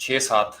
6-7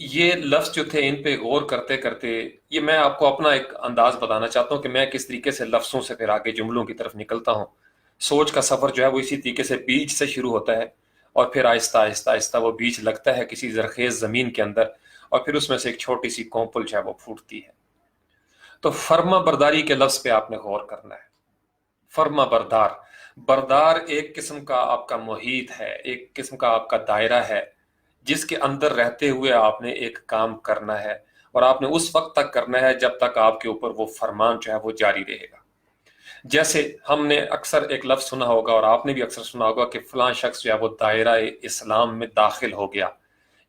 یہ لفظ جو تھے ان پہ غور کرتے کرتے، یہ میں آپ کو اپنا ایک انداز بتانا چاہتا ہوں کہ میں کس طریقے سے لفظوں سے پھر آگے جملوں کی طرف نکلتا ہوں۔ سوچ کا سفر جو ہے وہ اسی طریقے سے بیج سے شروع ہوتا ہے، اور پھر آہستہ آہستہ آہستہ وہ بیج لگتا ہے کسی زرخیز زمین کے اندر، اور پھر اس میں سے ایک چھوٹی سی کونپل جو ہے وہ پھوٹتی ہے۔ تو فرما برداری کے لفظ پہ آپ نے غور کرنا ہے۔ فرما بردار، بردار ایک قسم کا آپ کا محیط ہے، ایک قسم کا آپ کا دائرہ ہے جس کے اندر رہتے ہوئے آپ نے ایک کام کرنا ہے، اور آپ نے اس وقت تک کرنا ہے جب تک آپ کے اوپر وہ فرمان جو ہے وہ جاری رہے گا۔ جیسے ہم نے اکثر ایک لفظ سنا ہوگا، اور آپ نے بھی اکثر سنا ہوگا، کہ فلاں شخص جو ہے وہ دائرہ اسلام میں داخل ہو گیا،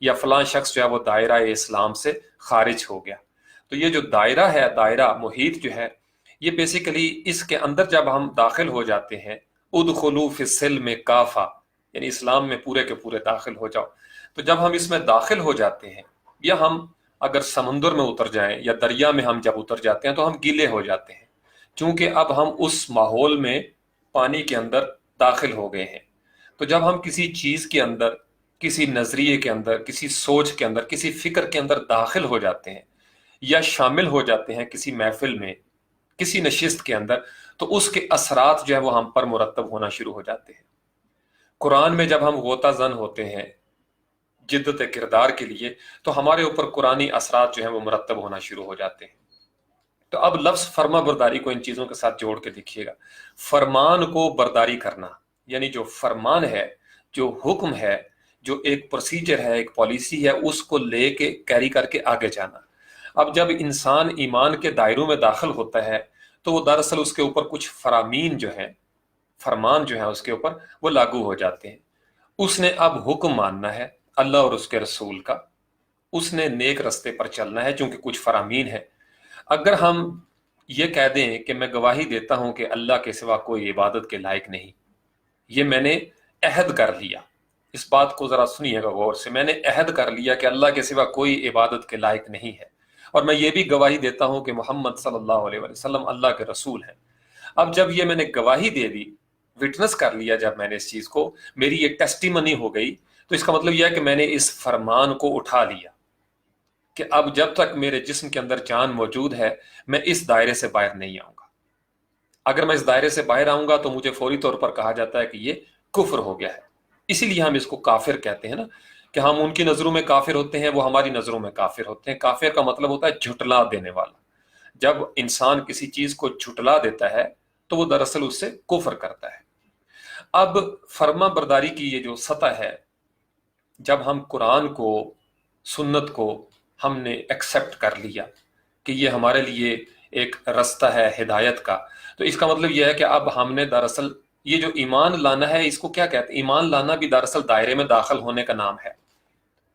یا فلاں شخص جو ہے وہ دائرہ اسلام سے خارج ہو گیا۔ تو یہ جو دائرہ ہے، دائرہ محیط جو ہے، یہ بیسیکلی اس کے اندر جب ہم داخل ہو جاتے ہیں، ادخلوا فی السلم کافہ، یعنی اسلام میں پورے کے پورے داخل ہو جاؤ۔ تو جب ہم اس میں داخل ہو جاتے ہیں، یا ہم اگر سمندر میں اتر جائیں یا دریا میں ہم جب اتر جاتے ہیں، تو ہم گیلے ہو جاتے ہیں، چونکہ اب ہم اس ماحول میں پانی کے اندر داخل ہو گئے ہیں۔ تو جب ہم کسی چیز کے اندر، کسی نظریے کے اندر، کسی سوچ کے اندر، کسی فکر کے اندر داخل ہو جاتے ہیں، یا شامل ہو جاتے ہیں کسی محفل میں، کسی نشست کے اندر، تو اس کے اثرات جو ہے وہ ہم پر مرتب ہونا شروع ہو جاتے ہیں۔ قرآن میں جب ہم غوطہ زن ہوتے ہیں جدت کردار کے لیے، تو ہمارے اوپر قرآنی اثرات جو ہیں وہ مرتب ہونا شروع ہو جاتے ہیں۔ تو اب لفظ فرما برداری کو ان چیزوں کے ساتھ جوڑ کے دیکھیے گا۔ فرمان کو برداری کرنا، یعنی جو فرمان ہے، جو حکم ہے، جو ایک پروسیجر ہے، ایک پالیسی ہے، اس کو لے کے کیری کر کے آگے جانا۔ اب جب انسان ایمان کے دائروں میں داخل ہوتا ہے، تو وہ دراصل اس کے اوپر کچھ فرامین جو ہیں، فرمان جو ہیں اس کے اوپر وہ لاگو ہو جاتے ہیں۔ اس نے اب حکم ماننا ہے اللہ اور اس کے رسول کا، اس نے نیک رستے پر چلنا ہے چونکہ کچھ فرامین ہے۔ اگر ہم یہ کہہ دیں کہ میں گواہی دیتا ہوں کہ اللہ کے سوا کوئی عبادت کے لائق نہیں، یہ میں نے عہد کر لیا، اس بات کو ذرا سنیے گا غور سے، میں نے عہد کر لیا کہ اللہ کے سوا کوئی عبادت کے لائق نہیں ہے، اور میں یہ بھی گواہی دیتا ہوں کہ محمد صلی اللہ علیہ وسلم اللہ کے رسول ہیں۔ اب جب یہ میں نے گواہی دے دی، وٹنس کر لیا، جب میں نے اس چیز کو، میری ایک ٹیسٹیمنی ہو گئی، تو اس کا مطلب یہ ہے کہ میں نے اس فرمان کو اٹھا لیا کہ اب جب تک میرے جسم کے اندر جان موجود ہے، میں اس دائرے سے باہر نہیں آؤں گا۔ اگر میں اس دائرے سے باہر آؤں گا تو مجھے فوری طور پر کہا جاتا ہے کہ یہ کفر ہو گیا ہے۔ اسی لیے ہم اس کو کافر کہتے ہیں نا، کہ ہم ان کی نظروں میں کافر ہوتے ہیں، وہ ہماری نظروں میں کافر ہوتے ہیں۔ کافر کا مطلب ہوتا ہے جھٹلا دینے والا۔ جب انسان کسی چیز کو جھٹلا دیتا ہے تو وہ دراصل اس سے کفر کرتا ہے۔ اب فرما برداری کی یہ جو سطح ہے، جب ہم قرآن کو، سنت کو ہم نے ایکسیپٹ کر لیا کہ یہ ہمارے لیے ایک رستہ ہے ہدایت کا، تو اس کا مطلب یہ ہے کہ اب ہم نے دراصل یہ جو ایمان لانا ہے، اس کو کیا کہتے ہیں؟ ایمان لانا بھی دراصل دائرے میں داخل ہونے کا نام ہے۔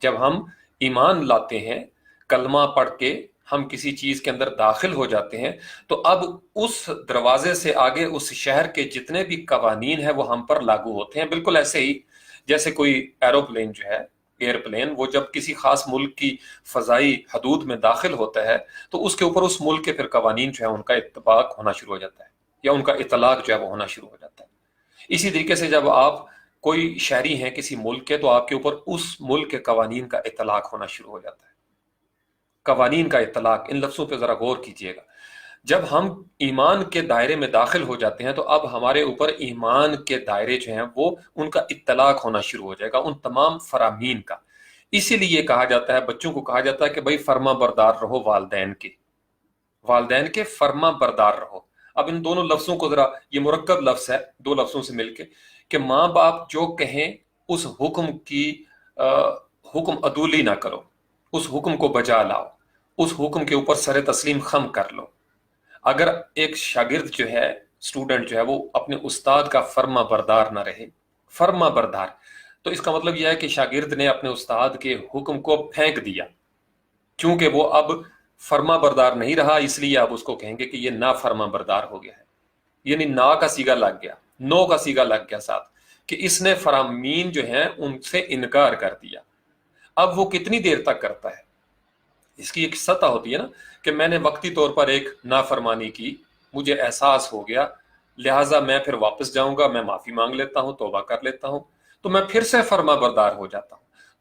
جب ہم ایمان لاتے ہیں، کلمہ پڑھ کے ہم کسی چیز کے اندر داخل ہو جاتے ہیں، تو اب اس دروازے سے آگے اس شہر کے جتنے بھی قوانین ہیں وہ ہم پر لاگو ہوتے ہیں۔ بالکل ایسے ہی جیسے کوئی ایروپلین جو ہے، ایئرپلین، وہ جب کسی خاص ملک کی فضائی حدود میں داخل ہوتا ہے تو اس کے اوپر اس ملک کے پھر قوانین جو ہیں ان کا اتفاق ہونا شروع ہو جاتا ہے، یا ان کا اطلاق جو ہے وہ ہونا شروع ہو جاتا ہے۔ اسی طریقے سے جب آپ کوئی شہری ہیں کسی ملک کے، تو آپ کے اوپر اس ملک کے قوانین کا اطلاق ہونا شروع ہو جاتا ہے۔ قوانین کا اطلاق، ان لفظوں پہ ذرا غور کیجئے گا۔ جب ہم ایمان کے دائرے میں داخل ہو جاتے ہیں تو اب ہمارے اوپر ایمان کے دائرے جو ہیں وہ ان کا اطلاق ہونا شروع ہو جائے گا، ان تمام فرامین کا۔ اسی لیے کہا جاتا ہے، بچوں کو کہا جاتا ہے کہ بھائی فرما بردار رہو والدین کے، والدین کے فرما بردار رہو۔ اب ان دونوں لفظوں کو ذرا، یہ مرکب لفظ ہے دو لفظوں سے مل کے، کہ ماں باپ جو کہیں اس حکم کی حکم عدولی نہ کرو، اس حکم کو بجا لاؤ، اس حکم کے اوپر سر تسلیم خم کر لو۔ اگر ایک شاگرد جو ہے، اسٹوڈنٹ جو ہے، وہ اپنے استاد کا فرما بردار نہ رہے، فرما بردار، تو اس کا مطلب یہ ہے کہ شاگرد نے اپنے استاد کے حکم کو پھینک دیا، چونکہ وہ اب فرما بردار نہیں رہا، اس لیے آپ اس کو کہیں گے کہ یہ نا فرما بردار ہو گیا ہے، یعنی نا کا سیگا لگ گیا، نو کا سیگا لگ گیا ساتھ، کہ اس نے فرامین جو ہیں ان سے انکار کر دیا۔ اب وہ کتنی دیر تک کرتا ہے؟ اس کی ایک سطح ہوتی ہے نا، کہ میں نے وقتی طور پر ایک نافرمانی کی، مجھے احساس ہو گیا، لہٰذا میں پھر واپس جاؤں گا، میں معافی مانگ لیتا ہوں، توبہ کر لیتا ہوں، تو میں پھر سے فرما بردار ہو جاتا ہوں۔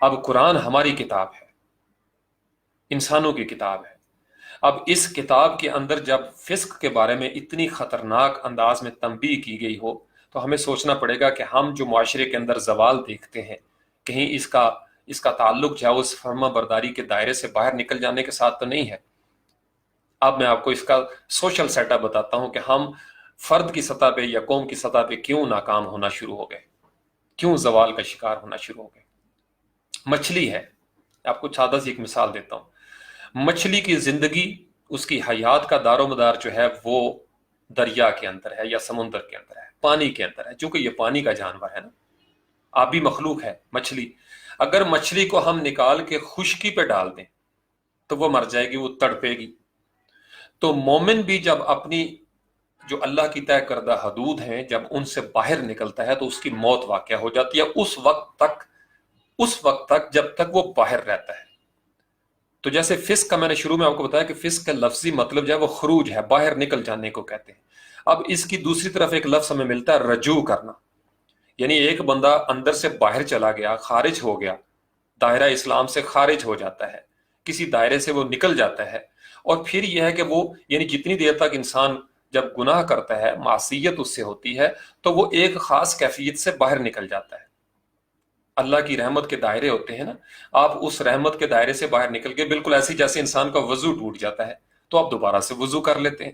اب قرآن ہماری کتاب ہے، انسانوں کی کتاب ہے۔ اب اس کتاب کے اندر جب فسق کے بارے میں اتنی خطرناک انداز میں تنبیہ کی گئی ہو تو ہمیں سوچنا پڑے گا کہ ہم جو معاشرے کے اندر زوال دیکھتے ہیں، کہیں اس کا تعلق جو ہے اس فرما برداری کے دائرے سے باہر نکل جانے کے ساتھ تو نہیں ہے۔ اب میں آپ کو اس کا سوشل سیٹ اپ بتاتا ہوں کہ ہم فرد کی سطح پہ یا قوم کی سطح پہ کیوں ناکام ہونا شروع ہو گئے، کیوں زوال کا شکار ہونا شروع ہو گئے۔ مچھلی ہے، آپ کو سادہ سی ایک مثال دیتا ہوں۔ مچھلی کی زندگی، اس کی حیات کا دار و مدار جو ہے وہ دریا کے اندر ہے یا سمندر کے اندر ہے، پانی کے اندر ہے، چونکہ یہ پانی کا جانور ہے نا، آبی مخلوق ہے مچھلی۔ اگر مچھلی کو ہم نکال کے خشکی پہ ڈال دیں تو وہ مر جائے گی، وہ تڑپے گی۔ تو مومن بھی جب اپنی جو اللہ کی طے کردہ حدود ہیں جب ان سے باہر نکلتا ہے تو اس کی موت واقع ہو جاتی ہے اس وقت تک جب تک وہ باہر رہتا ہے۔ تو جیسے فسق کا میں نے شروع میں آپ کو بتایا کہ فسق کا لفظی مطلب جو ہے وہ خروج ہے، باہر نکل جانے کو کہتے ہیں۔ اب اس کی دوسری طرف ایک لفظ ہمیں ملتا ہے رجوع کرنا، یعنی ایک بندہ اندر سے باہر چلا گیا، خارج ہو گیا، دائرہ اسلام سے خارج ہو جاتا ہے، کسی دائرے سے وہ نکل جاتا ہے، اور پھر یہ ہے کہ وہ یعنی جتنی دیر تک انسان جب گناہ کرتا ہے، معصیت اس سے ہوتی ہے، تو وہ ایک خاص کیفیت سے باہر نکل جاتا ہے۔ اللہ کی رحمت کے دائرے ہوتے ہیں نا، آپ اس رحمت کے دائرے سے باہر نکل کے بالکل ایسی جیسے انسان کا وضو ٹوٹ جاتا ہے تو آپ دوبارہ سے وضو کر لیتے ہیں۔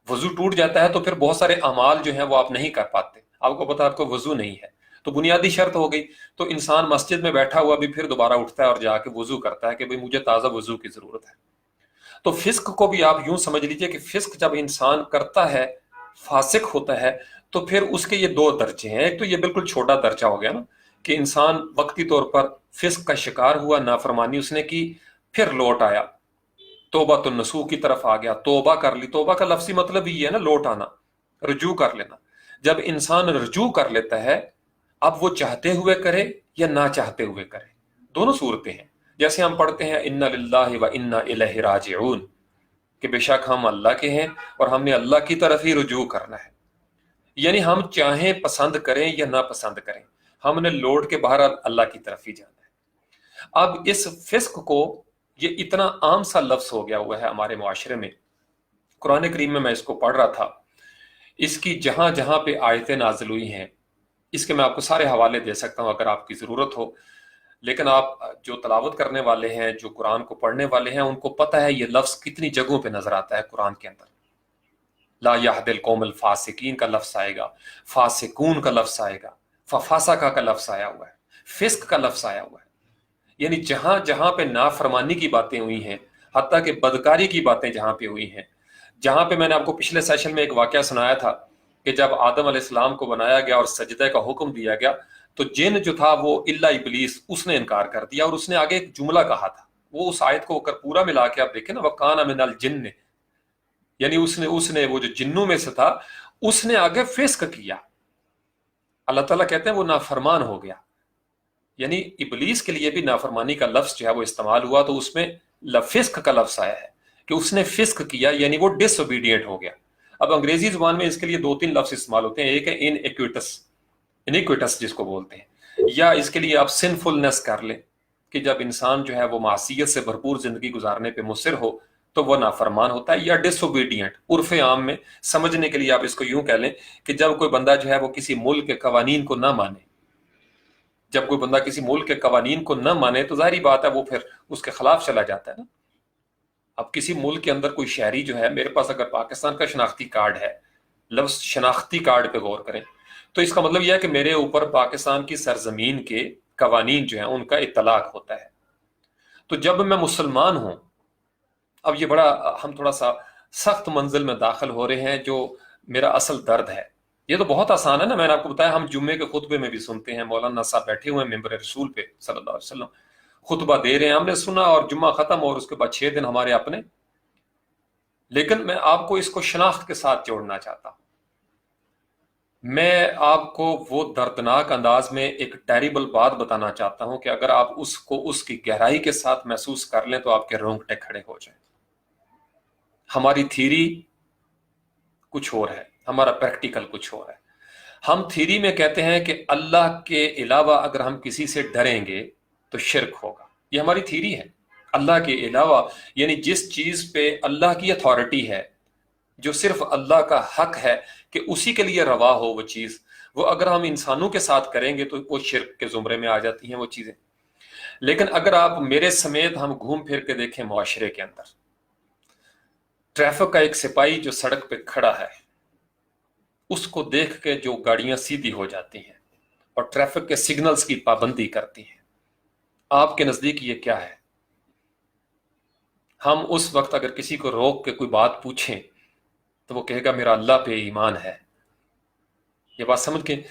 وضو ٹوٹ جاتا ہے تو پھر بہت سارے اعمال جو ہیں وہ آپ نہیں کر پاتے، آپ کو پتا آپ کو وضو نہیں ہے تو بنیادی شرط ہو گئی، تو انسان مسجد میں بیٹھا ہوا بھی پھر دوبارہ اٹھتا ہے اور جا کے وضو کرتا ہے کہ بھئی مجھے تازہ وضو کی ضرورت ہے۔ تو فسق کو بھی آپ یوں سمجھ لیجئے کہ فسق جب انسان کرتا ہے، فاسق ہوتا ہے، تو پھر اس کے یہ دو درجے ہیں۔ ایک تو یہ بالکل چھوٹا درجہ ہو گیا نا کہ انسان وقتی طور پر فسق کا شکار ہوا، نافرمانی اس نے کی، پھر لوٹ آیا، توبہ النصوح کی طرف آ گیا، توبہ کر لی۔ توبہ کا لفظی مطلب ہی ہے نا لوٹ آنا، رجوع کر لینا۔ جب انسان رجوع کر لیتا ہے، اب وہ چاہتے ہوئے کرے یا نہ چاہتے ہوئے کرے، دونوں صورتیں ہیں۔ جیسے ہم پڑھتے ہیں انا للہ و انا الیہ راجعون، کہ بے شک ہم اللہ کے ہیں اور ہم نے اللہ کی طرف ہی رجوع کرنا ہے، یعنی ہم چاہیں پسند کریں یا نہ پسند کریں، ہم نے لوٹ کے باہر اللہ کی طرف ہی جانا ہے۔ اب اس فسق کو، یہ اتنا عام سا لفظ ہو گیا ہوا ہے ہمارے معاشرے میں۔ قرآن کریم میں اس کو پڑھ رہا تھا، اس کی جہاں جہاں پہ آیتیں نازل ہوئی ہیں، اس کے میں آپ کو سارے حوالے دے سکتا ہوں اگر آپ کی ضرورت ہو، لیکن آپ جو تلاوت کرنے والے ہیں، جو قرآن کو پڑھنے والے ہیں، ان کو پتہ ہے یہ لفظ کتنی جگہوں پہ نظر آتا ہے قرآن کے اندر۔ لا یہد القوم الفاسقین کا لفظ آئے گا، فاسقون کا لفظ آئے گا، ففاسقہ کا لفظ آیا ہوا ہے، فسق کا لفظ آیا ہوا ہے۔ یعنی جہاں جہاں پہ نافرمانی کی باتیں ہوئی ہیں، حتیٰ کہ بدکاری کی باتیں جہاں پہ ہوئی ہیں، جہاں پہ میں نے آپ کو پچھلے سیشن میں ایک واقعہ سنایا تھا کہ جب آدم علیہ السلام کو بنایا گیا اور سجدے کا حکم دیا گیا تو جن جو تھا وہ الا ابلیس، اس نے انکار کر دیا، اور اس نے آگے ایک جملہ کہا تھا، وہ اس آیت کو اگر پورا ملا کے آپ دیکھیں نا، وَقَانَ مِنَ الْجِنِّ، یعنی اس نے وہ جو جنوں میں سے تھا، اس نے آگے فسق کیا۔ اللہ تعالیٰ کہتے ہیں وہ نافرمان ہو گیا، یعنی ابلیس کے لیے بھی نافرمانی کا لفظ جو ہے وہ استعمال ہوا تو اس میں فسق کا لفظ آیا ہے کہ اس نے فسق کیا، یعنی وہ ڈس اوبیڈینٹ ہو گیا۔ اب انگریزی زبان میں اس کے لیے دو تین لفظ استعمال ہوتے ہیں، ایک ہے انیکویٹس جس کو بولتے ہیں، یا اس کے لیے آپ سنفلنس کر لیں کہ جب انسان جو ہے وہ معصیت سے بھرپور زندگی گزارنے پہ مصر ہو تو وہ نافرمان ہوتا ہے، یا ڈس اوبیڈینٹ۔ عرف عام میں سمجھنے کے لیے آپ اس کو یوں کہہ لیں کہ جب کوئی بندہ جو ہے وہ کسی ملک کے قوانین کو نہ مانے، جب کوئی بندہ کسی ملک کے قوانین کو نہ مانے تو ظاہری بات ہے وہ پھر اس کے خلاف چلا جاتا ہے نا۔ اب کسی ملک کے اندر کوئی شہری جو ہے، میرے پاس اگر پاکستان کا شناختی کارڈ ہے، لفظ شناختی کارڈ پہ غور کریں تو اس کا مطلب یہ ہے کہ میرے اوپر پاکستان کی سرزمین کے قوانین جو ہیں ان کا اطلاق ہوتا ہے۔ تو جب میں مسلمان ہوں، اب یہ بڑا ہم تھوڑا سا سخت منزل میں داخل ہو رہے ہیں جو میرا اصل درد ہے۔ یہ تو بہت آسان ہے نا، میں نے آپ کو بتایا ہم جمعے کے خطبے میں بھی سنتے ہیں، مولانا صاحب بیٹھے ہوئے ہیں ممبر رسول پہ صلی اللہ علیہ وسلم، خطبہ دے رہے ہیں، ہم نے سنا اور جمعہ ختم اور اس کے بعد 6 دن ہمارے اپنے۔ لیکن میں آپ کو اس کو شناخت کے ساتھ جوڑنا چاہتا ہوں۔ میں آپ کو وہ دردناک انداز میں ایک ٹیریبل بات بتانا چاہتا ہوں کہ اگر آپ اس کو اس کی گہرائی کے ساتھ محسوس کر لیں تو آپ کے رونگٹے کھڑے ہو جائیں۔ ہماری تھیری کچھ اور ہے، ہمارا پریکٹیکل کچھ اور ہے۔ ہم تھیری میں کہتے ہیں کہ اللہ کے علاوہ اگر ہم کسی سے ڈریں گے تو شرک ہوگا۔ یہ ہماری تھیری ہے۔ اللہ کے علاوہ یعنی جس چیز پہ اللہ کی اتھارٹی ہے، جو صرف اللہ کا حق ہے کہ اسی کے لیے روا ہو وہ چیز، وہ اگر ہم انسانوں کے ساتھ کریں گے تو وہ شرک کے زمرے میں آ جاتی ہیں وہ چیزیں۔ لیکن اگر آپ میرے سمیت ہم گھوم پھر کے دیکھیں معاشرے کے اندر، ٹریفک کا ایک سپاہی جو سڑک پہ کھڑا ہے، اس کو دیکھ کے جو گاڑیاں سیدھی ہو جاتی ہیں اور ٹریفک کے سگنلز کی پابندی کرتی ہیں، آپ کے نزدیک یہ کیا ہے؟ ہم اس وقت اگر کسی کو روک کے کوئی بات پوچھیں تو وہ کہے گا میرا اللہ پہ ایمان ہے۔ یہ بات سمجھ کے،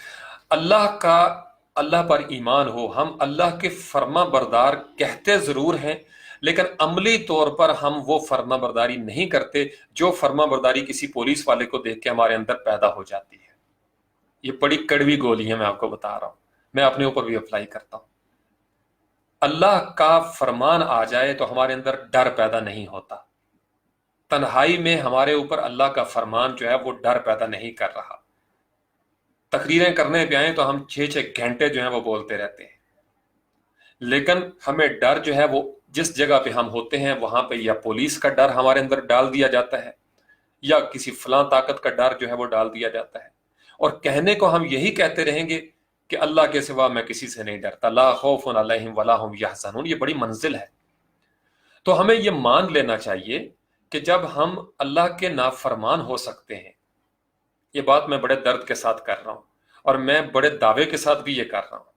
اللہ پر ایمان ہو، ہم اللہ کے فرما بردار کہتے ضرور ہیں لیکن عملی طور پر ہم وہ فرما برداری نہیں کرتے جو فرما برداری کسی پولیس والے کو دیکھ کے ہمارے اندر پیدا ہو جاتی ہے۔ یہ بڑی کڑوی گولی ہے، میں آپ کو بتا رہا ہوں، میں اپنے اوپر بھی اپلائی کرتا ہوں۔ اللہ کا فرمان آ جائے تو ہمارے اندر ڈر پیدا نہیں ہوتا۔ تنہائی میں ہمارے اوپر اللہ کا فرمان جو ہے وہ ڈر پیدا نہیں کر رہا۔ تقریریں کرنے پہ آئیں تو ہم 6 گھنٹے جو ہیں وہ بولتے رہتے ہیں، لیکن ہمیں ڈر جو ہے وہ جس جگہ پہ ہم ہوتے ہیں وہاں پہ یا پولیس کا ڈر ہمارے اندر ڈال دیا جاتا ہے یا کسی فلاں طاقت کا ڈر جو ہے وہ ڈال دیا جاتا ہے، اور کہنے کو ہم یہی کہتے رہیں گے کہ اللہ کے سوا میں کسی سے نہیں ڈرتا، لا خوف علیہم ولا هم یحزنون۔ یہ بڑی منزل ہے۔ تو ہمیں یہ مان لینا چاہیے کہ جب ہم اللہ کے نافرمان ہو سکتے ہیں، یہ بات میں بڑے درد کے ساتھ کر رہا ہوں اور میں بڑے دعوے کے ساتھ بھی یہ کر رہا ہوں،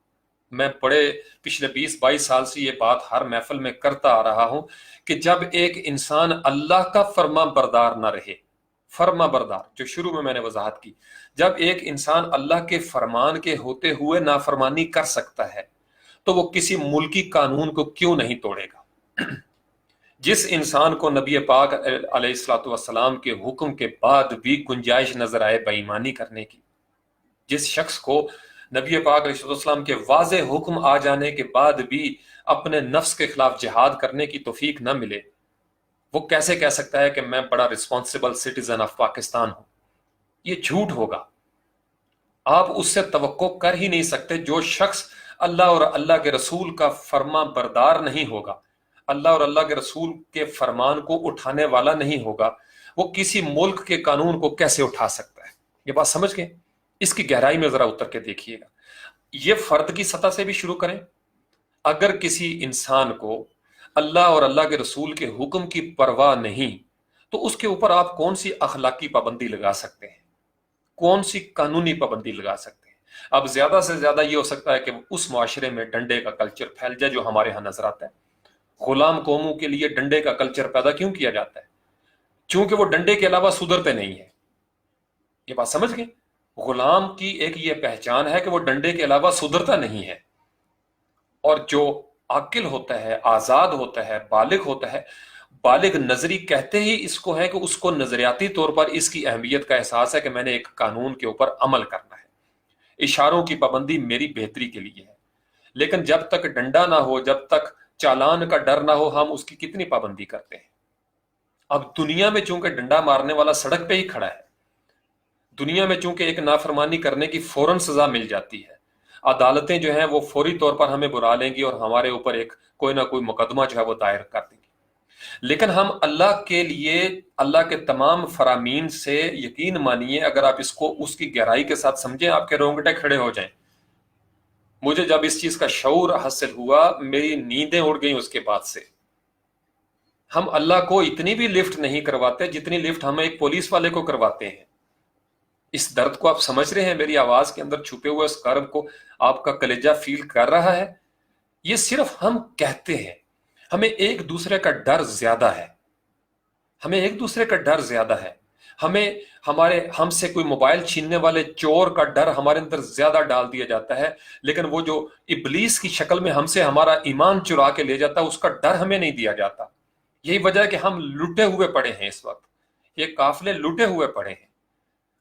میں بڑے پچھلے 20-22 سال سے یہ بات ہر محفل میں کرتا آ رہا ہوں کہ جب ایک انسان اللہ کا فرما بردار نہ رہے، فرما بردار جو شروع میں نے وضاحت کی، جب ایک انسان اللہ کے فرمان کے ہوتے ہوئے نافرمانی کر سکتا ہے تو وہ کسی ملکی قانون کو کیوں نہیں توڑے گا؟ جس انسان کو نبی پاک علیہ الصلوۃ والسلام کے حکم کے بعد بھی گنجائش نظر آئے بے ایمانی کرنے کی، جس شخص کو نبی پاک علیہ الصلوۃ والسلام کے واضح حکم آ جانے کے بعد بھی اپنے نفس کے خلاف جہاد کرنے کی توفیق نہ ملے، وہ کیسے کہہ سکتا ہے کہ میں بڑا رسپانسبل سٹیزن آف پاکستان ہوں؟ یہ جھوٹ ہوگا۔ آپ اس سے توقع کر ہی نہیں سکتے۔ جو شخص اللہ اور اللہ کے رسول کا فرما بردار نہیں ہوگا، اللہ اور اللہ کے رسول کے فرمان کو اٹھانے والا نہیں ہوگا، وہ کسی ملک کے قانون کو کیسے اٹھا سکتا ہے؟ یہ بات سمجھ گئے؟ اس کی گہرائی میں ذرا اتر کے دیکھیے گا۔ یہ فرد کی سطح سے بھی شروع کریں۔ اگر کسی انسان کو اللہ اور اللہ کے رسول کے حکم کی پرواہ نہیں تو اس کے اوپر آپ کون سی اخلاقی پابندی لگا سکتے ہیں؟ کون سی قانونی پابندی لگا سکتے ہیں؟ اب زیادہ سے زیادہ یہ ہو سکتا ہے کہ اس معاشرے میں ڈنڈے کا کلچر پھیل جائے جو ہمارے ہاں نظر آتا ہے۔ غلام قوموں کے لیے ڈنڈے کا کلچر پیدا کیوں کیا جاتا ہے؟ چونکہ وہ ڈنڈے کے علاوہ سدھرتے نہیں ہیں۔ یہ بات سمجھ گئے؟ غلام کی ایک یہ پہچان ہے کہ وہ ڈنڈے کے علاوہ سدھرتا نہیں ہے، اور جو عاقل ہوتا ہے، آزاد ہوتا ہے، بالغ ہوتا ہے، بالغ نظری کہتے ہی اس کو ہے کہ اس کو نظریاتی طور پر اس کی اہمیت کا احساس ہے کہ میں نے ایک قانون کے اوپر عمل کرنا ہے، اشاروں کی پابندی میری بہتری کے لیے ہے۔ لیکن جب تک ڈنڈا نہ ہو، جب تک چالان کا ڈر نہ ہو، ہم اس کی کتنی پابندی کرتے ہیں؟ اب دنیا میں چونکہ ڈنڈا مارنے والا سڑک پہ ہی کھڑا ہے، دنیا میں چونکہ ایک نافرمانی کرنے کی فوراً سزا مل جاتی ہے، عدالتیں جو ہیں وہ فوری طور پر ہمیں برا لیں گی اور ہمارے اوپر ایک کوئی نہ کوئی مقدمہ جو ہے وہ دائر کر دیں گی، لیکن ہم اللہ کے لیے اللہ کے تمام فرامین سے یقین مانیے، اگر آپ اس کو اس کی گہرائی کے ساتھ سمجھیں آپ کے رونگٹے کھڑے ہو جائیں۔ مجھے جب اس چیز کا شعور حاصل ہوا میری نیندیں اڑ گئیں اس کے بعد سے۔ ہم اللہ کو اتنی بھی لفٹ نہیں کرواتے جتنی لفٹ ہم ایک پولیس والے کو کرواتے ہیں۔ اس درد کو آپ سمجھ رہے ہیں؟ میری آواز کے اندر چھپے ہوئے اس کرب کو آپ کا کلیجہ فیل کر رہا ہے؟ یہ صرف ہم کہتے ہیں، ہمیں ایک دوسرے کا ڈر زیادہ ہے، ہمیں ایک دوسرے کا ڈر زیادہ ہے، ہم سے کوئی موبائل چھیننے والے چور کا ڈر ہمارے اندر زیادہ ڈال دیا جاتا ہے، لیکن وہ جو ابلیس کی شکل میں ہم سے ہمارا ایمان چرا کے لے جاتا ہے اس کا ڈر ہمیں نہیں دیا جاتا۔ یہی وجہ ہے کہ ہم لٹے ہوئے پڑے ہیں، اس وقت یہ قافلے لٹے ہوئے پڑے ہیں،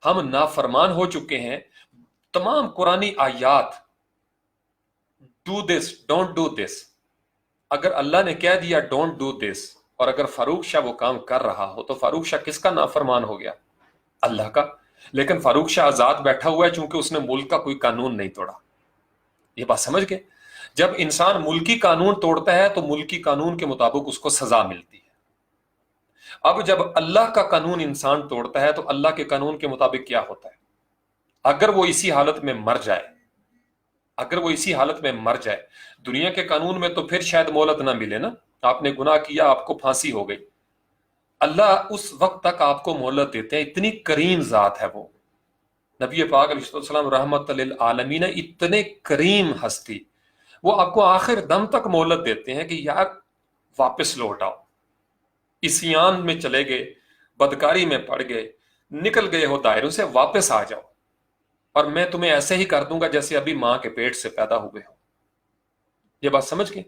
ہم نافرمان ہو چکے ہیں۔ تمام قرآنی آیات do this don't do this, اگر اللہ نے کہہ دیا ڈونٹ ڈو دس اور اگر فاروق شاہ وہ کام کر رہا ہو تو فاروق شاہ کس کا نافرمان ہو گیا؟ اللہ کا۔ لیکن فاروق شاہ آزاد بیٹھا ہوا ہے چونکہ اس نے ملک کا کوئی قانون نہیں توڑا۔ یہ بات سمجھ گئے؟ جب انسان ملکی قانون توڑتا ہے تو ملکی قانون کے مطابق اس کو سزا ملتی ہے. اب جب اللہ کا قانون انسان توڑتا ہے تو اللہ کے قانون کے مطابق کیا ہوتا ہے؟ اگر وہ اسی حالت میں مر جائے، دنیا کے قانون میں تو پھر شاید مہلت نہ ملے نا، آپ نے گناہ کیا، آپ کو پھانسی ہو گئی. اللہ اس وقت تک آپ کو مہلت دیتے ہیں. اتنی کریم ذات ہے وہ. نبی پاک علیہ السلام رحمت للعالمین، اتنے کریم ہستی، وہ آپ کو آخر دم تک مہلت دیتے ہیں کہ یار واپس لوٹ آؤ. عصیان میں چلے گئے، بدکاری میں پڑ گئے، نکل گئے ہو دائروں سے، واپس آ جاؤ اور میں تمہیں ایسے ہی کر دوں گا جیسے ابھی ماں کے پیٹ سے پیدا ہوئے ہو. یہ بات سمجھ گئے؟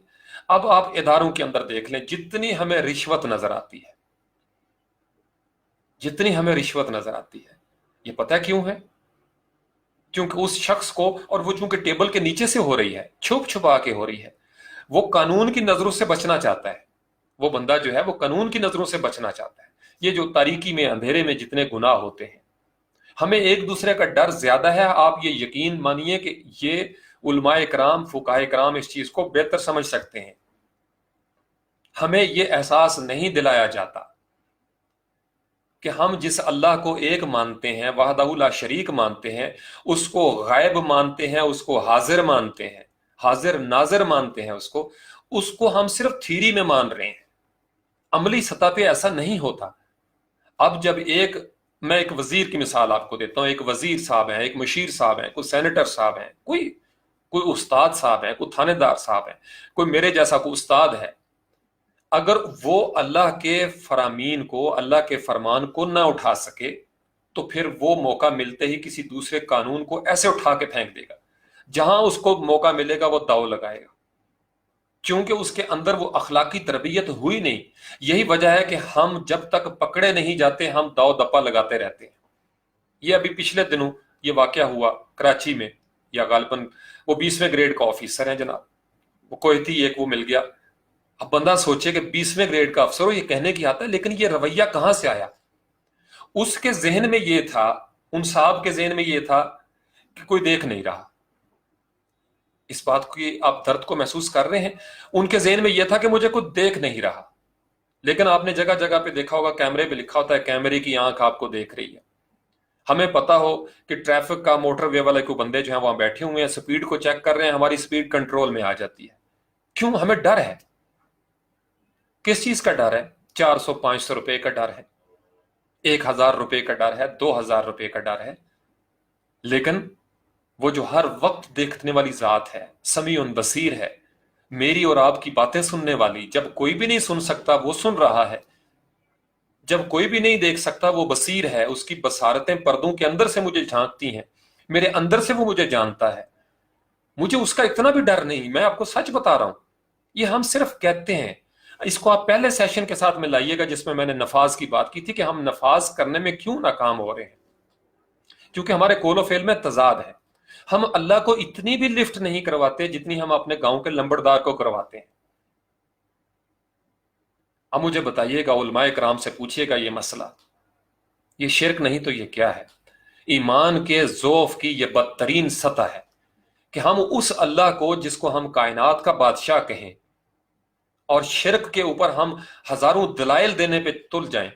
اب آپ اداروں کے اندر دیکھ لیں، جتنی ہمیں رشوت نظر آتی ہے، یہ پتہ کیوں ہے؟ کیونکہ اس شخص کو، اور وہ چونکہ ٹیبل کے نیچے سے ہو رہی ہے، چھپ چھپا کے ہو رہی ہے، وہ قانون کی نظروں سے بچنا چاہتا ہے. وہ بندہ جو ہے وہ قانون کی نظروں سے بچنا چاہتا ہے. یہ جو تاریکی میں، اندھیرے میں جتنے گناہ ہوتے ہیں، ہمیں ایک دوسرے کا ڈر زیادہ ہے. آپ یہ یقین مانیے کہ یہ علماء کرام، فقہاء کرام اس چیز کو بہتر سمجھ سکتے ہیں. ہمیں یہ احساس نہیں دلایا جاتا کہ ہم جس اللہ کو ایک مانتے ہیں، وحدہ لا شریک مانتے ہیں، اس کو غائب مانتے ہیں، اس کو حاضر مانتے ہیں، حاضر ناظر مانتے ہیں، اس کو ہم صرف تھیری میں مان رہے ہیں. عملی سطح پہ ایسا نہیں ہوتا. اب جب میں ایک وزیر کی مثال آپ کو دیتا ہوں. ایک وزیر صاحب ہیں، ایک مشیر صاحب ہیں، کوئی سینیٹر صاحب ہیں، کوئی استاد صاحب ہیں، کوئی تھانے دار صاحب ہیں، کوئی میرے جیسا کوئی استاد ہے. اگر وہ اللہ کے فرامین کو، اللہ کے فرمان کو نہ اٹھا سکے تو پھر وہ موقع ملتے ہی کسی دوسرے قانون کو ایسے اٹھا کے پھینک دے گا. جہاں اس کو موقع ملے گا وہ داؤ لگائے گا، کیونکہ اس کے اندر وہ اخلاقی تربیت ہوئی نہیں. یہی وجہ ہے کہ ہم جب تک پکڑے نہیں جاتے ہم داؤ دپا لگاتے رہتے ہیں. یہ ابھی پچھلے دنوں یہ واقعہ ہوا کراچی میں، یا غالباً وہ 20ویں گریڈ کا آفیسر ہیں جناب، وہ کوئٹی ایک وہ مل گیا. اب بندہ سوچے کہ 20ویں گریڈ کا افسر ہو، یہ کہنے کی آتا ہے، لیکن یہ رویہ کہاں سے آیا؟ اس کے ذہن میں یہ تھا، ان صاحب کے ذہن میں یہ تھا کہ کوئی دیکھ نہیں رہا. اس بات کی آپ درد کو محسوس کر رہے ہیں؟ ان کے ذہن میں یہ تھا کہ مجھے کوئی دیکھ نہیں رہا. لیکن آپ نے جگہ جگہ پہ دیکھا ہوگا، کیمرے پہ لکھا ہوتا ہے کیمرے کی آنکھ آپ کو دیکھ رہی ہے. ہمیں پتا ہو کہ ٹریفک کا، موٹر وے والے کو بندے جو ہیں وہاں بیٹھے ہوئے ہیں، سپیڈ کو چیک کر رہے ہیں، ہماری سپیڈ کنٹرول میں آ جاتی ہے. کیوں؟ ہمیں ڈر ہے. کس چیز کا ڈر ہے؟ 400-500 روپے کا ڈر ہے، 1000 روپے کا ڈر ہے، 2000 روپے کا ڈر ہے. لیکن وہ جو ہر وقت دیکھنے والی ذات ہے، سمیع بصیر ہے، میری اور آپ کی باتیں سننے والی، جب کوئی بھی نہیں سن سکتا وہ سن رہا ہے، جب کوئی بھی نہیں دیکھ سکتا وہ بصیر ہے. اس کی بصارتیں پردوں کے اندر سے مجھے جھانکتی ہیں، میرے اندر سے وہ مجھے جانتا ہے. مجھے اس کا اتنا بھی ڈر نہیں. میں آپ کو سچ بتا رہا ہوں، یہ ہم صرف کہتے ہیں. اس کو آپ پہلے سیشن کے ساتھ میں لائیے گا جس میں نے نفاذ کی بات کی تھی کہ ہم نفاذ کرنے میں کیوں ناکام ہو رہے ہیں. کیونکہ ہمارے قول و فعل میں تضاد ہے. ہم اللہ کو اتنی بھی لفٹ نہیں کرواتے جتنی ہم اپنے گاؤں کے لمبڑدار کو کرواتے ہیں. اب مجھے بتائیے گا، علماء کرام سے پوچھیے گا، یہ مسئلہ، یہ شرک نہیں تو یہ کیا ہے؟ ایمان کے ضعف کی یہ بدترین سطح ہے کہ ہم اس اللہ کو جس کو ہم کائنات کا بادشاہ کہیں، اور شرک کے اوپر ہم ہزاروں دلائل دینے پہ تل جائیں،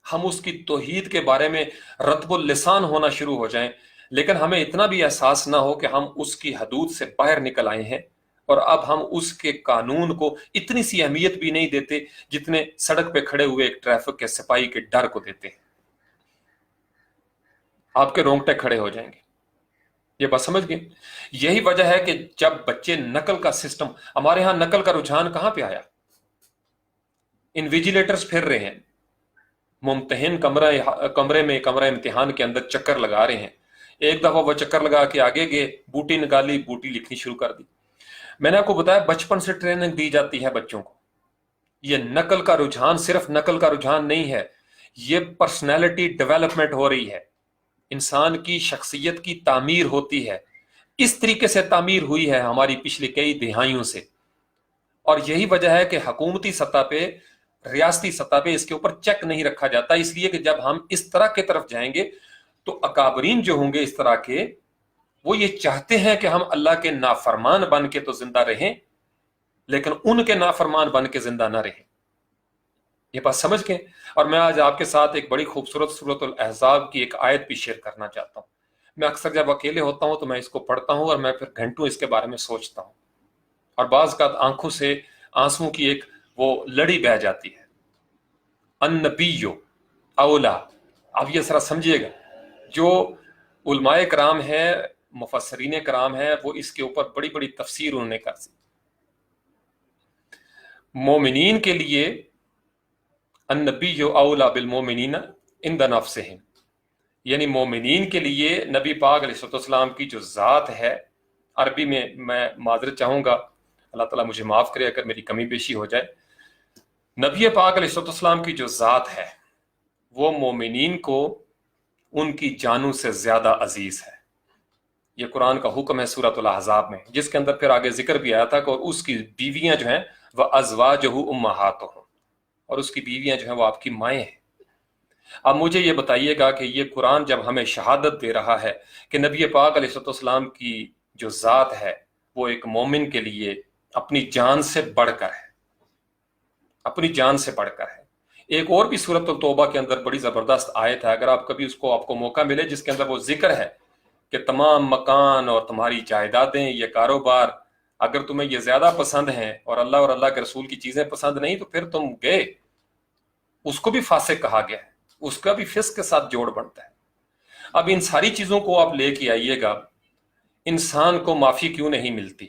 ہم اس کی توحید کے بارے میں رطب اللسان ہونا شروع ہو جائیں، لیکن ہمیں اتنا بھی احساس نہ ہو کہ ہم اس کی حدود سے باہر نکل آئے ہیں، اور اب ہم اس کے قانون کو اتنی سی اہمیت بھی نہیں دیتے جتنے سڑک پہ کھڑے ہوئے ایک ٹریفک کے سپاہی کے ڈر کو دیتے ہیں. آپ کے رونگٹے کھڑے ہو جائیں گے. یہ بات سمجھ گئے؟ یہی وجہ ہے کہ جب بچے نقل کا سسٹم، ہمارے ہاں نقل کا رجحان کہاں پہ آیا؟ انویجیلیٹرز پھر رہے ہیں، ممتحن کمرہ امتحان کے اندر چکر لگا رہے ہیں. ایک دفعہ وہ چکر لگا کے آگے گئے، بوٹی نکالی، بوٹی لکھنی شروع کر دی. میں نے آپ کو بتایا بچپن سے ٹریننگ دی جاتی ہے بچوں کو. یہ نقل کا رجحان صرف نقل کا رجحان نہیں ہے، یہ پرسنالٹی ڈیولپمنٹ ہو رہی ہے، انسان کی شخصیت کی تعمیر ہوتی ہے. اس طریقے سے تعمیر ہوئی ہے ہماری پچھلی کئی دہائیوں سے. اور یہی وجہ ہے کہ حکومتی سطح پہ، ریاستی سطح پہ اس کے اوپر چیک نہیں رکھا جاتا، اس لیے کہ جب ہم اس طرح کی طرف جائیں گے تو اکابرین جو ہوں گے اس طرح کے، وہ یہ چاہتے ہیں کہ ہم اللہ کے نافرمان بن کے تو زندہ رہیں، لیکن ان کے نافرمان بن کے زندہ نہ رہیں۔ یہ بات سمجھ گئے؟ اور میں آج آپ کے ساتھ ایک بڑی خوبصورت سورۃ الاحزاب کی ایک آیت بھی شیئر کرنا چاہتا ہوں۔ میں اکثر جب اکیلے ہوتا ہوں تو میں اس کو پڑھتا ہوں اور میں پھر گھنٹوں اس کے بارے میں سوچتا ہوں، اور بعض کا آنکھوں سے آنسوں کی ایک وہ لڑی بہہ جاتی ہے۔ النبی اولا، اب یہ ذرا سمجھیے گا، جو علماء کرام ہیں، مفسرین کرام ہیں، وہ اس کے اوپر بڑی بڑی تفسیر انہوں نے کر دی۔ مومنین کے لیے النبی اولا بالمومنین عند نفسہم، یعنی مومنین کے لیے نبی پاک علیہ السلام کی جو ذات ہے، عربی میں معذرت چاہوں گا، اللہ تعالیٰ مجھے معاف کرے اگر میری کمی بیشی ہو جائے، نبی پاک علیہ السلام کی جو ذات ہے وہ مومنین کو ان کی جانوں سے زیادہ عزیز ہے۔ یہ قرآن کا حکم ہے سورۃ الاحزاب میں، جس کے اندر پھر آگے ذکر بھی آیا تھا کہ اور اس کی بیویاں جو ہیں وہ ازواجہ امہاتہم، اور اس کی بیویاں جو ہیں وہ آپ کی مائیں ہیں۔ اب مجھے یہ بتائیے گا کہ یہ قرآن جب ہمیں شہادت دے رہا ہے کہ نبی پاک علیہ السلام کی جو ذات ہے وہ ایک مومن کے لیے اپنی جان سے بڑھ کر ہے، اپنی جان سے بڑھ کر ہے۔ ایک اور بھی سورۃ التوبہ کے اندر بڑی زبردست آیت ہے، اگر آپ کبھی آپ کو موقع ملے، جس کے اندر وہ ذکر ہے کہ تمام مکان اور تمہاری جائیدادیں، یہ کاروبار، اگر تمہیں یہ زیادہ پسند ہیں اور اللہ کے رسول کی چیزیں پسند نہیں تو پھر تم گئے۔ اس کو بھی فاسق کہا گیا ہے، اس کا بھی فسق کے ساتھ جوڑ بنتا ہے۔ اب ان ساری چیزوں کو آپ لے کے آئیے گا، انسان کو معافی کیوں نہیں ملتی؟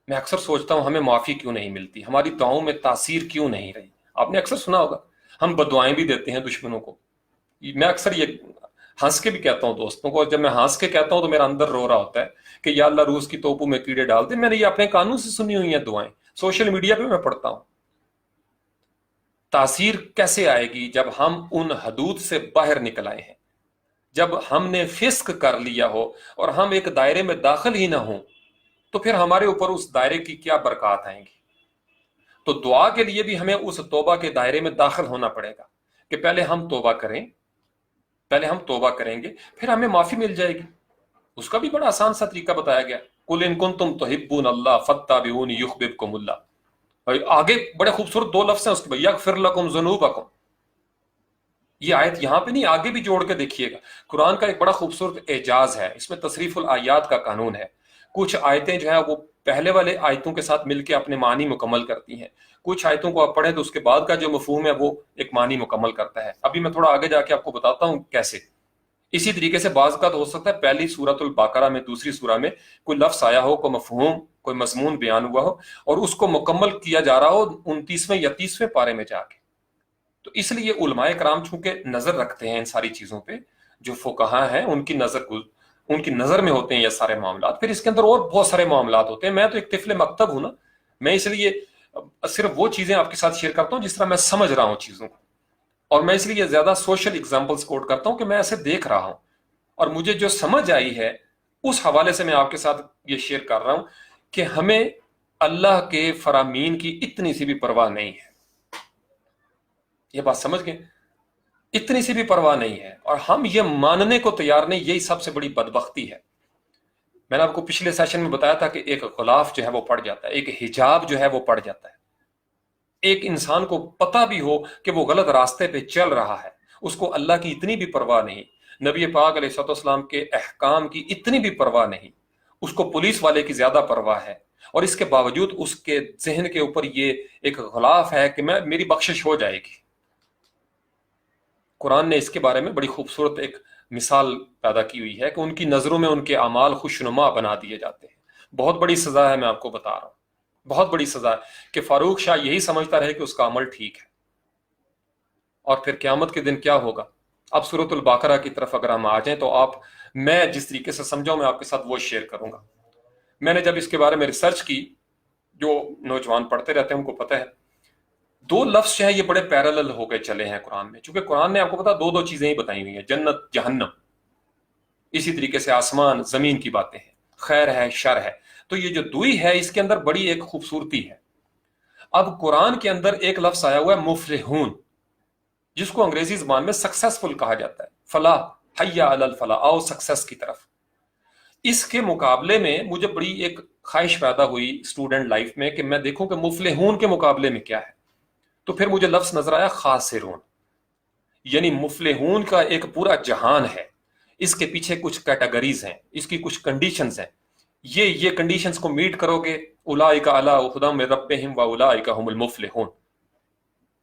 میں اکثر سوچتا ہوں ہمیں معافی کیوں نہیں ملتی، ہماری دعاؤں میں تاثیر کیوں نہیں رہی؟ آپ نے اکثر سنا ہوگا ہم بددعائیں بھی دیتے ہیں دشمنوں کو۔ میں اکثر یہ ہنس کے بھی کہتا ہوں دوستوں کو، اور جب میں ہنس کے کہتا ہوں تو میرا اندر رو رہا ہوتا ہے کہ یا اللہ روس کی توپوں میں کیڑے ڈال دے۔ میں نے یہ اپنے کانوں سے سنی ہوئی ہیں دعائیں، سوشل میڈیا پہ میں پڑھتا ہوں۔ تاثیر کیسے آئے گی جب ہم ان حدود سے باہر نکل آئے ہیں، جب ہم نے فسق کر لیا ہو اور ہم ایک دائرے میں داخل ہی نہ ہوں، تو پھر ہمارے اوپر اس دائرے کی کیا برکات آئیں گی؟ تو دعا کے لیے بھی ہمیں اس توبہ کے دائرے میں داخل ہونا پڑے گا کہ پہلے ہم توبہ کریں، پہلے ہم توبہ کریں گے، پھر ہمیں معافی مل جائے گی۔ اس کا بھی بڑا آسان سا طریقہ بتایا گیا، قل ان کنتم تحبون اللہ فاتبعونی یحببکم اللہ۔ اور آگے بڑے خوبصورت دو لفظ ہیں اس کے، یغفر لکم ذنوبکم۔ یہ آیت یہاں پہ نہیں، آگے بھی جوڑ کے دیکھیے گا۔ قرآن کا ایک بڑا خوبصورت اعجاز ہے، اس میں تصریف الآیات کا قانون ہے۔ کچھ آیتیں جو ہیں وہ پہلے والے آیتوں کے ساتھ مل کے اپنے معنی مکمل کرتی ہیں، کچھ آیتوں کو آپ پڑھیں تو اس کے بعد کا جو مفہوم ہے وہ ایک معنی مکمل کرتا ہے۔ ابھی میں تھوڑا آگے جا کے آپ کو بتاتا ہوں کیسے۔ اسی طریقے سے بعض کا ہو سکتا ہے پہلی سورۃ البقرہ میں، دوسری سورہ میں کوئی لفظ آیا ہو، کوئی مفہوم، کوئی مضمون بیان ہوا ہو، اور اس کو مکمل کیا جا رہا ہو 29ویں یا 30ویں پارے میں جا کے۔ تو اس لیے علماء کرام چونکہ نظر رکھتے ہیں ان ساری چیزوں پہ، جو فقہاء ہیں ان کی نظر میں ہوتے ہیں یہ سارے معاملات۔ پھر اس کے اندر اور بہت سارے معاملات ہوتے ہیں۔ میں تو ایک طفل مکتب ہوں نا، میں اس لیے صرف وہ چیزیں آپ کے ساتھ شیئر کرتا ہوں جس طرح میں سمجھ رہا ہوں چیزوں کو، اور میں اس لیے زیادہ سوشل اگزامپلس کوٹ کرتا ہوں کہ میں ایسے دیکھ رہا ہوں، اور مجھے جو سمجھ آئی ہے اس حوالے سے میں آپ کے ساتھ یہ شیئر کر رہا ہوں کہ ہمیں اللہ کے فرامین کی اتنی سی بھی پرواہ نہیں ہے۔ یہ بات سمجھ گئے؟ اتنی سی بھی پرواہ نہیں ہے، اور ہم یہ ماننے کو تیار نہیں۔ یہی سب سے بڑی بدبختی ہے۔ میں نے آپ کو پچھلے سیشن میں بتایا تھا کہ ایک غلاف جو ہے وہ پڑ جاتا ہے، ایک حجاب جو ہے وہ پڑ جاتا ہے۔ ایک انسان کو پتہ بھی ہو کہ وہ غلط راستے پہ چل رہا ہے، اس کو اللہ کی اتنی بھی پرواہ نہیں، نبی پاک علیہ السلام کے احکام کی اتنی بھی پرواہ نہیں، اس کو پولیس والے کی زیادہ پرواہ ہے، اور اس کے باوجود اس کے ذہن کے اوپر یہ ایک غلاف ہے کہ میری بخشش ہو جائے گی۔ قرآن نے اس کے بارے میں بڑی خوبصورت ایک مثال پیدا کی ہوئی ہے کہ ان کی نظروں میں ان کے اعمال خوشنما بنا دیے جاتے ہیں۔ بہت بڑی سزا ہے، میں آپ کو بتا رہا ہوں، بہت بڑی سزا ہے کہ فاروق شاہ یہی سمجھتا رہے کہ اس کا عمل ٹھیک ہے، اور پھر قیامت کے دن کیا ہوگا؟ اب سورۃ البقرہ کی طرف اگر ہم آ جائیں تو میں جس طریقے سے سمجھاؤں میں آپ کے ساتھ وہ شیئر کروں گا۔ میں نے جب اس کے بارے میں ریسرچ کی، جو نوجوان پڑھتے رہتے ہیں ان کو پتہ ہے، دو لفظ جو ہیں یہ بڑے پیرالل ہو کے چلے ہیں قرآن میں، چونکہ قرآن نے آپ کو پتا دو چیزیں ہی بتائی ہوئی ہیں، جنت جہنم، اسی طریقے سے آسمان زمین کی باتیں ہیں، خیر ہے شر ہے۔ تو یہ جو دوئی ہے اس کے اندر بڑی ایک خوبصورتی ہے۔ اب قرآن کے اندر ایک لفظ آیا ہوا ہے مفلحون، جس کو انگریزی زبان میں سکسیسفل کہا جاتا ہے، فلاح، حی علی الفلاح، آؤ سکسیس کی طرف۔ اس کے مقابلے میں مجھے بڑی ایک خواہش پیدا ہوئی اسٹوڈنٹ لائف میں کہ میں دیکھوں کہ مفلحون کے مقابلے میں کیا ہے. تو پھر مجھے لفظ نظر آیا خاسرون. یعنی مفلحون کا ایک پورا جہان ہے، اس کے پیچھے کچھ کیٹیگریز ہیں، اس کی کچھ کنڈیشنز ہیں. یہ کنڈیشنز کو میٹ کرو گے، اولئک علی ھدی من ربہم واولئک ھم المفلحون.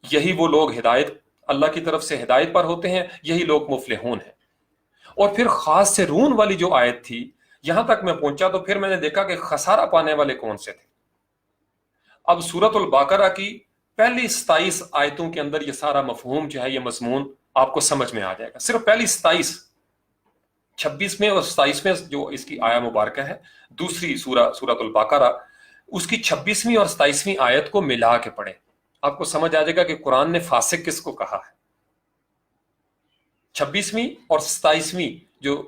یہی وہ لوگ ہدایت، اللہ کی طرف سے ہدایت پر ہوتے ہیں، یہی لوگ مفلحون ہیں. اور پھر خاسرون والی جو آیت تھی، یہاں تک میں پہنچا تو پھر میں نے دیکھا کہ خسارہ پانے والے کون سے تھے. اب سورۃ البقرہ کی پہلی 27 آیتوں کے اندر یہ سارا مفہوم جو ہے، یہ مضمون آپ کو سمجھ میں آ جائے گا. صرف پہلی 27، 26ویں اور 27ویں جو اس کی آیا مبارکہ ہے، دوسری سورۃ البقرہ، اس کی 26ویں اور 27ویں آیت کو ملا کے پڑھیں، آپ کو سمجھ آ جائے گا کہ قرآن نے فاسق کس کو کہا ہے. 26ویں اور 27ویں جو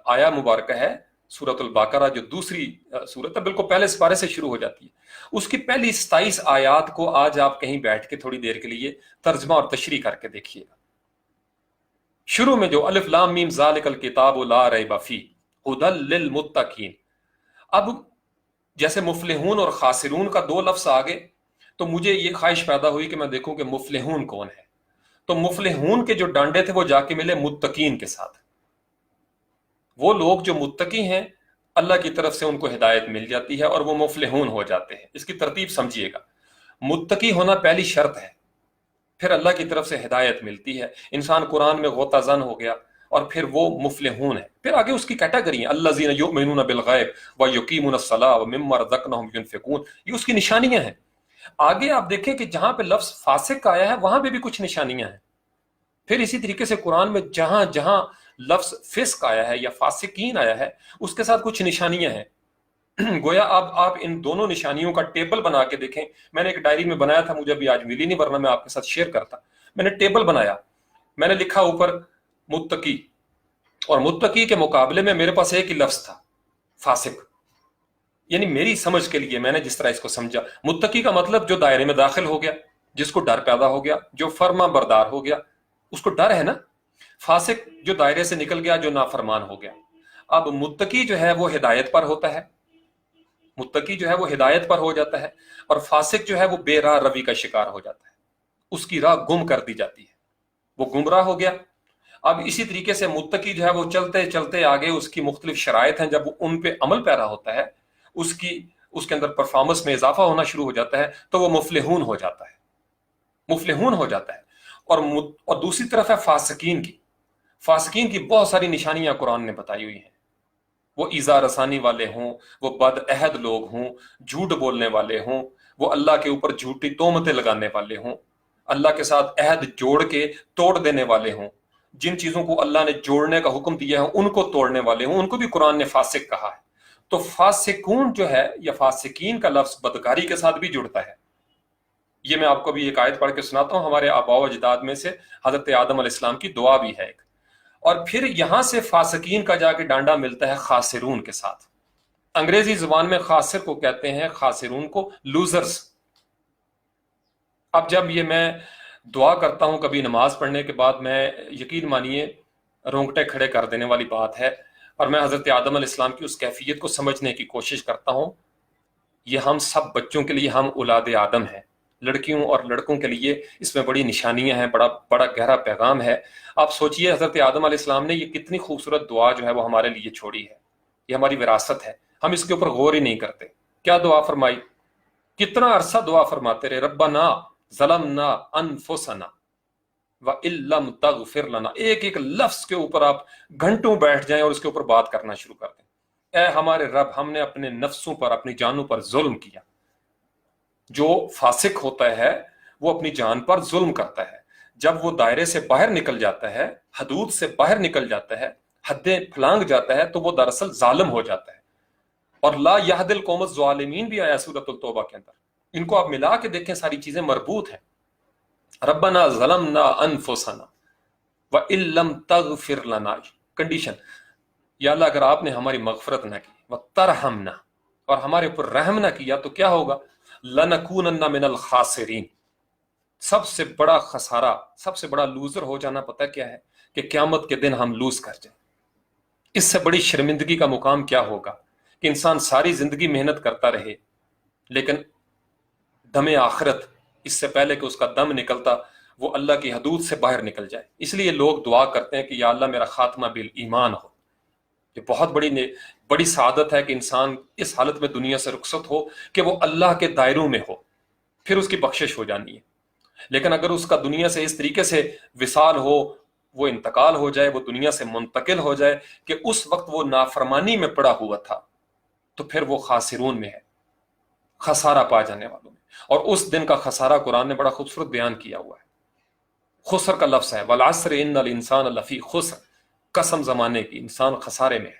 آیا مبارکہ ہے سورۃ البقرہ، جو دوسری سورت ہے، بالکل پہلے سپارے سے شروع ہو جاتی ہے. اس کی پہلی 27 آیات کو آج آپ کہیں بیٹھ کے تھوڑی دیر کے لیے ترجمہ اور تشریح کر کے دیکھیے گا. شروع میں جو الف لام میم ذالک الکتاب لا ریب فیہ ھدی للمتقین. اب جیسے مفلحون اور خاسرون کا دو لفظ آگے، تو مجھے یہ خواہش پیدا ہوئی کہ میں دیکھوں کہ مفلحون کون ہے. تو مفلحون کے جو ڈانڈے تھے وہ جا کے ملے متقین کے ساتھ. وہ لوگ جو متقی ہیں، اللہ کی طرف سے ان کو ہدایت مل جاتی ہے اور وہ مفلحون ہو جاتے ہیں. اس کی ترتیب سمجھیے گا. متقی ہونا پہلی شرط ہے، پھر اللہ کی طرف سے ہدایت ملتی ہے، انسان قرآن میں غوطہ زن ہو گیا، اور پھر وہ مفلحون ہے. پھر آگے اس کی کیٹیگری ہیں، الذین یؤمنون بالغیب ویقیمون الصلاۃ ومما رزقناہم ینفقون. یہ اس کی نشانیاں ہیں. آگے آپ دیکھیں کہ جہاں پہ لفظ فاسق آیا ہے وہاں پہ بھی کچھ نشانیاں ہیں. پھر اسی طریقے سے قرآن میں جہاں جہاں لفظ فسق آیا ہے یا فاسقین آیا ہے، اس کے ساتھ کچھ نشانیاں ہیں. گویا آپ ان دونوں نشانیوں کا ٹیبل بنا کے دیکھیں. میں نے ایک ڈائری میں بنایا تھا، مجھے ابھی آج ملی نہیں، ورنہ میں آپ کے ساتھ شیئر کرتا. میں نے ٹیبل بنایا، میں نے لکھا اوپر متقی، اور متقی کے مقابلے میں میرے پاس ایک ہی لفظ تھا، فاسق. یعنی میری سمجھ کے لیے میں نے جس طرح اس کو سمجھا، متقی کا مطلب جو دائرے میں داخل ہو گیا، جس کو ڈر پیدا ہو گیا، جو فرما بردار ہو گیا، اس کو ڈر ہے نا. فاسق جو دائرے سے نکل گیا، جو نافرمان ہو گیا. اب متقی جو ہے وہ ہدایت پر ہوتا ہے، متقی جو ہے وہ ہدایت پر ہو جاتا ہے، اور فاسق جو ہے وہ بے راہ روی کا شکار ہو جاتا ہے، اس کی راہ گم کر دی جاتی ہے، وہ گمراہ ہو گیا. اب اسی طریقے سے متقی جو ہے وہ چلتے چلتے آگے، اس کی مختلف شرائط ہیں، جب وہ ان پہ عمل پیرا ہوتا ہے، اس کے اندر پرفارمنس میں اضافہ ہونا شروع ہو جاتا ہے، تو وہ مفلحون ہو جاتا ہے، مفلحون ہو جاتا ہے. اور دوسری طرف ہے فاسقین کی. فاسقین کی بہت ساری نشانیاں قرآن نے بتائی ہوئی ہیں. وہ ایذا رسانی والے ہوں، وہ بد عہد لوگ ہوں، جھوٹ بولنے والے ہوں، وہ اللہ کے اوپر جھوٹی تہمتیں لگانے والے ہوں، اللہ کے ساتھ عہد جوڑ کے توڑ دینے والے ہوں، جن چیزوں کو اللہ نے جوڑنے کا حکم دیا ہے ان کو توڑنے والے ہوں، ان کو بھی قرآن نے فاسق کہا ہے. تو فاسقون جو ہے یا فاسقین کا لفظ بدکاری کے ساتھ بھی جڑتا ہے. یہ میں آپ کو بھی ایک آیت پڑھ کے سناتا ہوں، ہمارے آباء و اجداد میں سے حضرت آدم علیہ السلام کی دعا بھی ہے ایک. اور پھر یہاں سے فاسقین کا جا کے ڈانڈا ملتا ہے خاسرون کے ساتھ. انگریزی زبان میں خاسر کو کہتے ہیں، خاسرون کو لوزرز. اب جب یہ میں دعا کرتا ہوں کبھی نماز پڑھنے کے بعد، میں یقین مانیے رونگٹے کھڑے کر دینے والی بات ہے، اور میں حضرت آدم علیہ السلام کی اس کیفیت کو سمجھنے کی کوشش کرتا ہوں. یہ ہم سب بچوں کے لیے، ہم اولاد آدم ہیں، لڑکیوں اور لڑکوں کے لیے اس میں بڑی نشانیاں ہیں، بڑا بڑا گہرا پیغام ہے. آپ سوچئے حضرت آدم علیہ السلام نے یہ کتنی خوبصورت دعا جو ہے وہ ہمارے لیے چھوڑی ہے. یہ ہماری وراثت ہے، ہم اس کے اوپر غور ہی نہیں کرتے. کیا دعا فرمائی؟ کتنا عرصہ دعا فرماتے رہے، ربنا ظلمنا انفسنا وَإِن لَّمْ تَغْفِرْ لَنَا. ایک ایک لفظ کے اوپر آپ گھنٹوں بیٹھ جائیں اور اس کے اوپر بات کرنا شروع کر دیں. اے ہمارے رب، ہم نے اپنے نفسوں پر، اپنی جانوں پر ظلم کیا. جو فاسق ہوتا ہے وہ اپنی جان پر ظلم کرتا ہے. جب وہ دائرے سے باہر نکل جاتا ہے، حدود سے باہر نکل جاتا ہے، حدیں پھلانگ جاتا ہے، تو وہ دراصل ظالم ہو جاتا ہے. اور لا یہد القوم الظالمین بھی آیا سورۃ التوبہ کے اندر. ان کو آپ ملا کے دیکھیں، ساری چیزیں مربوط ہیں. ربنا ظلمنا انفسنا وَإِن لَّمْ تَغْفِرْ لَنَا، کنڈیشن، یا اللہ اگر آپ نے ہماری مغفرت نہ کی، وَتَرْحَمْنَا، اور ہمارے اوپر رحم نہ کیا، تو کیا ہوگا؟ لَنَكُونَنَّ مِنَ الْخَاسِرِينَ. سب سے بڑا خسارہ، سب سے بڑا لوزر ہو جانا پتہ کیا ہے؟ کہ قیامت کے دن ہم لوز کر جائیں. اس سے بڑی شرمندگی کا مقام کیا ہوگا کہ انسان ساری زندگی محنت کرتا رہے لیکن دم آخرت اس سے پہلے کہ اس کا دم نکلتا وہ اللہ کی حدود سے باہر نکل جائے۔ اس لیے لوگ دعا کرتے ہیں کہ یا اللہ میرا خاتمہ بالایمان ہو۔ یہ بہت بڑی سعادت ہے کہ انسان اس حالت میں دنیا سے رخصت ہو کہ وہ اللہ کے دائروں میں ہو، پھر اس کی بخشش ہو جانی ہے۔ لیکن اگر اس کا دنیا سے اس طریقے سے وصال ہو، وہ انتقال ہو جائے، وہ دنیا سے منتقل ہو جائے کہ اس وقت وہ نافرمانی میں پڑا ہوا تھا، تو پھر وہ خاسرون میں ہے، خسارہ پا جانے والوں میں۔ اور اس دن کا خسارہ قرآن نے بڑا خوبصورت بیان کیا ہوا ہے۔ خسر کا لفظ ہے، والعصر ان الانسان لفی خسر، قسم زمانے کی، انسان خسارے میں ہے۔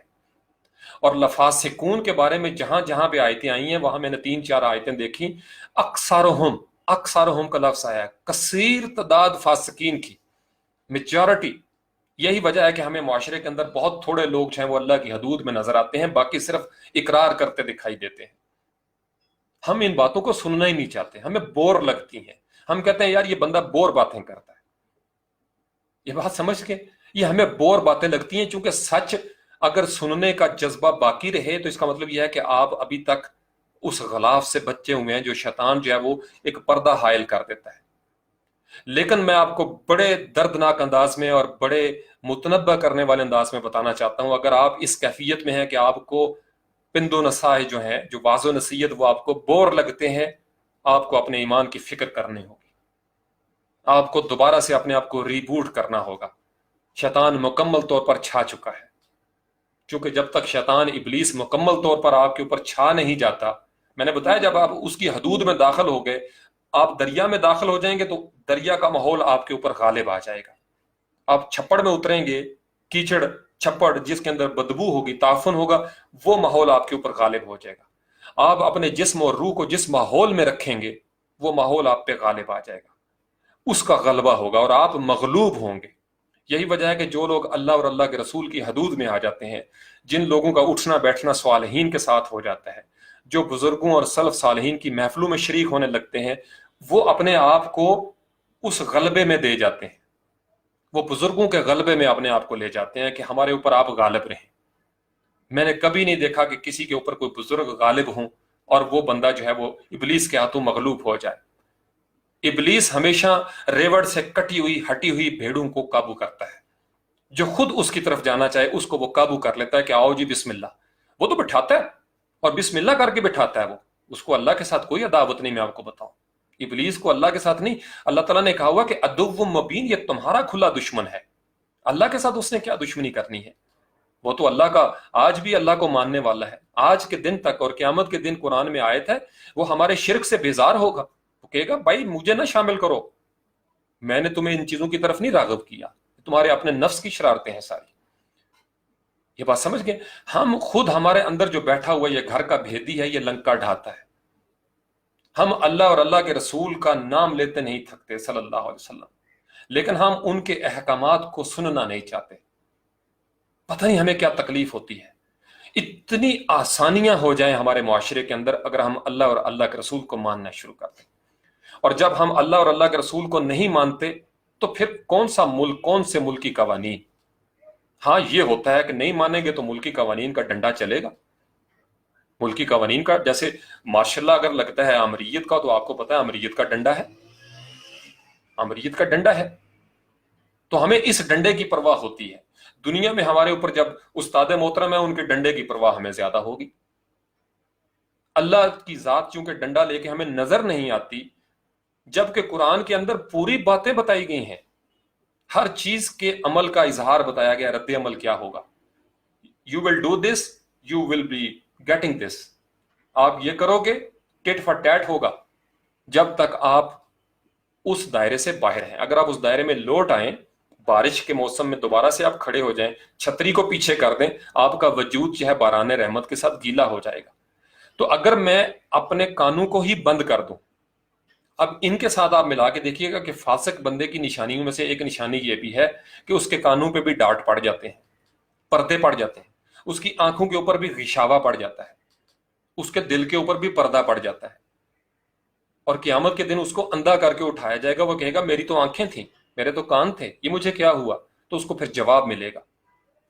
اور لفاسقون کے بارے میں جہاں جہاں بھی آیتیں آئی ہیں وہاں میں نے 3-4 آیتیں دیکھی، اکثرہم کا لفظ آیا ہے، کثیر تعداد فاسقین کی، میجورٹی۔ یہی وجہ ہے کہ ہمیں معاشرے کے اندر بہت تھوڑے لوگ جو ہیں وہ اللہ کی حدود میں نظر آتے ہیں، باقی صرف اقرار کرتے دکھائی دیتے ہیں۔ ہم ان باتوں کو سننا ہی نہیں چاہتے، ہمیں بور لگتی ہیں، ہم کہتے ہیں یار یہ بندہ بور باتیں کرتا ہے۔ یہ بات سمجھ کے، یہ ہمیں بور باتیں لگتی ہیں، چونکہ سچ اگر سننے کا جذبہ باقی رہے تو اس کا مطلب یہ ہے کہ آپ ابھی تک اس غلاف سے بچے ہوئے ہیں جو شیطان جو ہے وہ ایک پردہ حائل کر دیتا ہے۔ لیکن میں آپ کو بڑے دردناک انداز میں اور بڑے متنبہ کرنے والے انداز میں بتانا چاہتا ہوں، اگر آپ اس کیفیت میں ہیں کہ آپ کو پند و نصائح جو ہیں، جو واضح و نصیحت وہ آپ کو بور لگتے ہیں، آپ کو اپنے ایمان کی فکر کرنی ہوگی، آپ کو دوبارہ سے اپنے آپ کو ریبوٹ کرنا ہوگا۔ شیطان مکمل طور پر چھا چکا ہے، چونکہ جب تک شیطان ابلیس مکمل طور پر آپ کے اوپر چھا نہیں جاتا، میں نے بتایا جب آپ اس کی حدود میں داخل ہو گئے، آپ دریا میں داخل ہو جائیں گے تو دریا کا ماحول آپ کے اوپر غالب آ جائے گا۔ آپ چھپڑ میں اتریں گے، کیچڑ چھپڑ جس کے اندر بدبو ہوگی، تعفن ہوگا، وہ ماحول آپ کے اوپر غالب ہو جائے گا۔ آپ اپنے جسم اور روح کو جس ماحول میں رکھیں گے وہ ماحول آپ پہ غالب آ جائے گا، اس کا غلبہ ہوگا اور آپ مغلوب ہوں گے۔ یہی وجہ ہے کہ جو لوگ اللہ اور اللہ کے رسول کی حدود میں آ جاتے ہیں، جن لوگوں کا اٹھنا بیٹھنا صالحین کے ساتھ ہو جاتا ہے، جو بزرگوں اور سلف صالحین کی محفلوں میں شریک ہونے لگتے ہیں، وہ اپنے آپ کو اس غلبے میں دے جاتے ہیں، وہ بزرگوں کے غلبے میں اپنے آپ کو لے جاتے ہیں کہ ہمارے اوپر آپ غالب رہیں۔ میں نے کبھی نہیں دیکھا کہ کسی کے اوپر کوئی بزرگ غالب ہوں اور وہ بندہ جو ہے وہ ابلیس کے ہاتھوں مغلوب ہو جائے۔ ابلیس ہمیشہ ریوڑ سے کٹی ہوئی ہٹی ہوئی بھیڑوں کو قابو کرتا ہے، جو خود اس کی طرف جانا چاہے اس کو وہ قابو کر لیتا ہے کہ آؤ جی بسم اللہ، وہ تو بٹھاتا ہے اور بسم اللہ کر کے بٹھاتا ہے، وہ اس کو اللہ کے ساتھ کوئی عداوت نہیں۔ میں آپ کو بتاؤں، ابلیس کو اللہ کے ساتھ نہیں، اللہ تعالیٰ نے کہا ہوا کہ عدو مبین، یہ تمہارا کھلا دشمن ہے۔ اللہ کے ساتھ اس نے کیا دشمنی کرنی ہے؟ وہ تو اللہ کا، آج بھی اللہ کو ماننے والا ہے، آج کے دن تک اور قیامت کے دن قرآن میں آیت ہے وہ ہمارے شرک سے بیزار ہوگا، وہ کہے گا بھائی مجھے نہ شامل کرو، میں نے تمہیں ان چیزوں کی طرف نہیں راغب کیا، تمہارے اپنے نفس کی شرارتیں ہیں ساری۔ یہ بات سمجھ گئے؟ ہم خود، ہمارے اندر جو بیٹھا ہوا یہ گھر کا بھیدی ہے، یہ لنکا ڈھاتا ہے۔ ہم اللہ اور اللہ کے رسول کا نام لیتے نہیں تھکتے صلی اللہ علیہ وسلم، لیکن ہم ان کے احکامات کو سننا نہیں چاہتے۔ پتہ نہیں ہمیں کیا تکلیف ہوتی ہے۔ اتنی آسانیاں ہو جائیں ہمارے معاشرے کے اندر اگر ہم اللہ اور اللہ کے رسول کو ماننا شروع کر دیں، اور جب ہم اللہ اور اللہ کے رسول کو نہیں مانتے تو پھر کون سا ملک، کون سے ملکی قوانین؟ ہاں یہ ہوتا ہے کہ نہیں مانیں گے تو ملکی قوانین کا ڈنڈا چلے گا، ملکی قوانین کا، جیسے ماشاءاللہ اگر لگتا ہے امریت کا، تو آپ کو پتا ہے امریت کا ڈنڈا ہے، امریت کا ڈنڈا ہے، تو ہمیں اس ڈنڈے کی پرواہ ہوتی ہے۔ دنیا میں ہمارے اوپر جب استاد محترم ہے ان کے ڈنڈے کی پرواہ ہمیں زیادہ ہوگی۔ اللہ کی ذات چونکہ ڈنڈا لے کے ہمیں نظر نہیں آتی، جبکہ قرآن کے اندر پوری باتیں بتائی گئی ہیں، ہر چیز کے عمل کا اظہار بتایا گیا، رد عمل کیا ہوگا۔ You will do this, you will be getting this, آپ یہ کرو گے ٹٹ فار ٹیٹ ہوگا، جب تک آپ اس دائرے سے باہر ہیں۔ اگر آپ اس دائرے میں لوٹ آئیں، بارش کے موسم میں دوبارہ سے آپ کھڑے ہو جائیں، چھتری کو پیچھے کر دیں، آپ کا وجود جو ہے باران رحمت کے ساتھ گیلا ہو جائے گا۔ تو اگر میں اپنے کانوں کو ہی بند کر دوں، اب ان کے ساتھ آپ ملا کے دیکھیے گا کہ فاسق بندے کی نشانیوں میں سے ایک نشانی یہ بھی ہے کہ اس کے کانوں پہ بھی ڈاٹ پڑ جاتے ہیں، پردے پڑ جاتے ہیں، اس کی آنکھوں کے اوپر بھی غشاوہ پڑ جاتا ہے، اس کے دل کے اوپر بھی پردہ پڑ جاتا ہے، اور قیامت کے دن اس کو اندھا کر کے اٹھایا جائے گا۔ وہ کہے گا میری تو آنکھیں تھیں، میرے تو کان تھے، یہ مجھے کیا ہوا؟ تو اس کو پھر جواب ملے گا۔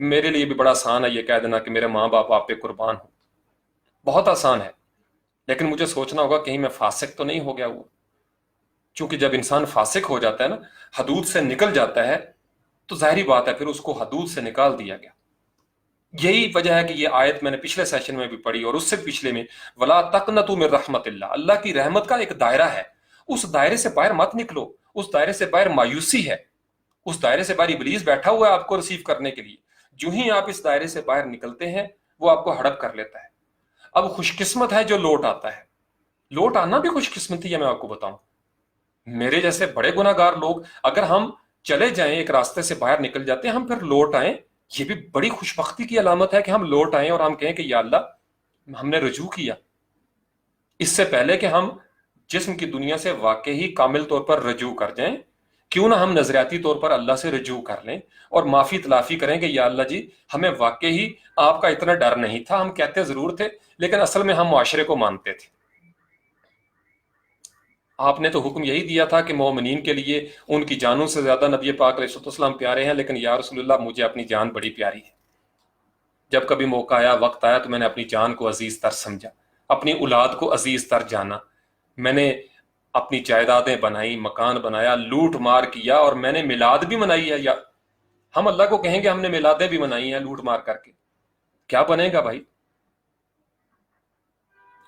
میرے لیے بھی بڑا آسان ہے یہ کہہ دینا کہ میرے ماں باپ آپ پہ قربان ہوں، بہت آسان ہے، لیکن مجھے سوچنا ہوگا کہیں میں فاسق تو نہیں ہو گیا ہوا، چونکہ جب انسان فاسق ہو جاتا ہے نا، حدود سے نکل جاتا ہے، تو ظاہری بات ہے پھر اس کو حدود سے نکال دیا گیا۔ یہی وجہ ہے کہ یہ آیت میں نے پچھلے سیشن میں بھی پڑھی اور اس سے پچھلے میں، وَلَا تَقْنَطُوا مِن رَحْمَتِ اللَّهِ، اللہ کی رحمت کا ایک دائرہ ہے، اس دائرے سے باہر مت نکلو، اس دائرے سے باہر مایوسی ہے، اس دائرے سے باہر ابلیس بیٹھا ہوا ہے آپ کو ریسیو کرنے کے لیے، جو ہی آپ اس دائرے سے باہر نکلتے ہیں وہ آپ کو ہڑپ کر لیتا ہے۔ اب خوش قسمت ہے جو لوٹ آتا ہے، لوٹ آنا بھی خوش قسمتی ہے، میں آپ کو بتاؤں، میرے جیسے بڑے گناہ گار لوگ اگر ہم چلے جائیں ایک راستے سے باہر نکل جاتے ہیں، ہم پھر لوٹ آئیں، یہ بھی بڑی خوش بختی کی علامت ہے کہ ہم لوٹ آئیں اور ہم کہیں کہ یا اللہ ہم نے رجوع کیا، اس سے پہلے کہ ہم جسم کی دنیا سے واقعی کامل طور پر رجوع کر جائیں، کیوں نہ ہم نظریاتی طور پر اللہ سے رجوع کر لیں اور معافی تلافی کریں کہ یا اللہ جی ہمیں واقعی آپ کا اتنا ڈر نہیں تھا، ہم کہتے ضرور تھے لیکن اصل میں ہم معاشرے کو مانتے تھے، آپ نے تو حکم یہی دیا تھا کہ مومنین کے لیے ان کی جانوں سے زیادہ نبی پاک علیہ السلام پیارے ہیں، لیکن یا رسول اللہ مجھے اپنی جان بڑی پیاری ہے، جب کبھی موقع آیا وقت آیا تو میں نے اپنی جان کو عزیز تر سمجھا، اپنی اولاد کو عزیز تر جانا، میں نے اپنی جائیدادیں بنائی، مکان بنایا، لوٹ مار کیا، اور میں نے میلاد بھی منائی ہے۔ یا ہم اللہ کو کہیں گے ہم نے میلادیں بھی منائی ہیں لوٹ مار کر کے، کیا بنے گا بھائی؟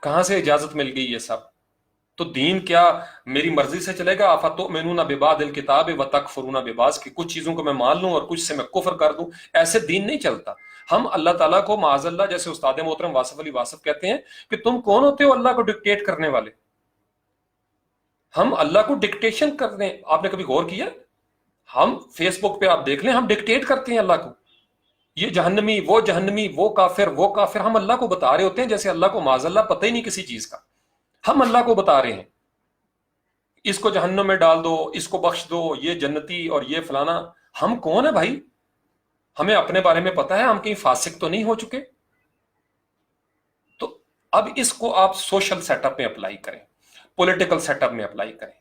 کہاں سے اجازت مل گئی یہ سب؟ تو دین کیا میری مرضی سے چلے گا؟ افتؤمنون ببعض الکتاب وتکفرون ببعض، کی کچھ چیزوں کو میں مان لوں اور کچھ سے میں کفر کر دوں، ایسے دین نہیں چلتا۔ ہم اللہ تعالیٰ کو معاذ اللہ، جیسے استاد محترم واصف علی واصف کہتے ہیں کہ تم کون ہوتے ہو اللہ کو ڈکٹیٹ کرنے والے؟ ہم اللہ کو ڈکٹیشن کرتے ہیں، آپ نے کبھی غور کیا؟ ہم فیس بک پہ آپ دیکھ لیں، ہم ڈکٹیٹ کرتے ہیں اللہ کو، یہ جہنمی، وہ کافر، وہ کافر، ہم اللہ کو بتا رہے ہوتے ہیں جیسے اللہ کو معاذ اللہ پتہ ہی نہیں کسی چیز کا، ہم اللہ کو بتا رہے ہیں اس کو جہنم میں ڈال دو، اس کو بخش دو، یہ جنتی اور یہ فلانا۔ ہم کون ہیں بھائی؟ ہمیں اپنے بارے میں پتا ہے، ہم کہیں فاسق تو نہیں ہو چکے؟ تو اب اس کو آپ سوشل سیٹ اپ میں اپلائی کریں، پولیٹیکل سیٹ اپ میں اپلائی کریں۔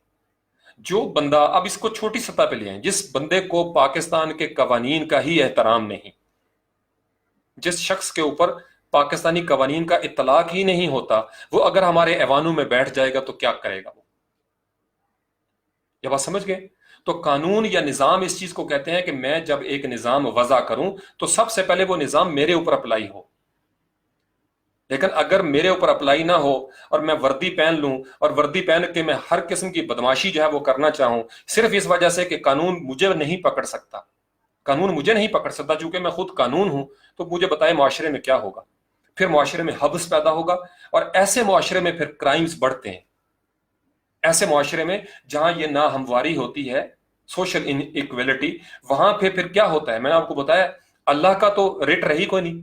جو بندہ، اب اس کو چھوٹی سطح پہ لے آئیں، جس بندے کو پاکستان کے قوانین کا ہی احترام نہیں، جس شخص کے اوپر پاکستانی قوانین کا اطلاق ہی نہیں ہوتا، وہ اگر ہمارے ایوانوں میں بیٹھ جائے گا تو کیا کرے گا وہ؟ یہ بات سمجھ گئے؟ تو قانون یا نظام اس چیز کو کہتے ہیں کہ میں جب ایک نظام وضع کروں تو سب سے پہلے وہ نظام میرے اوپر اپلائی ہو، لیکن اگر میرے اوپر اپلائی نہ ہو اور میں وردی پہن لوں اور وردی پہن کے میں ہر قسم کی بدماشی جو ہے وہ کرنا چاہوں، صرف اس وجہ سے کہ قانون مجھے نہیں پکڑ سکتا، قانون مجھے نہیں پکڑ سکتا چونکہ میں خود قانون ہوں، تو مجھے بتائے معاشرے میں کیا ہوگا؟ پھر معاشرے میں حبس پیدا ہوگا، اور ایسے معاشرے میں پھر کرائمز بڑھتے ہیں، ایسے معاشرے میں جہاں یہ ناہمواری ہوتی ہے، سوشل ان ایکویلٹی، وہاں پھر کیا ہوتا ہے؟ میں نے آپ کو بتایا اللہ کا تو ریٹ رہی کوئی نہیں،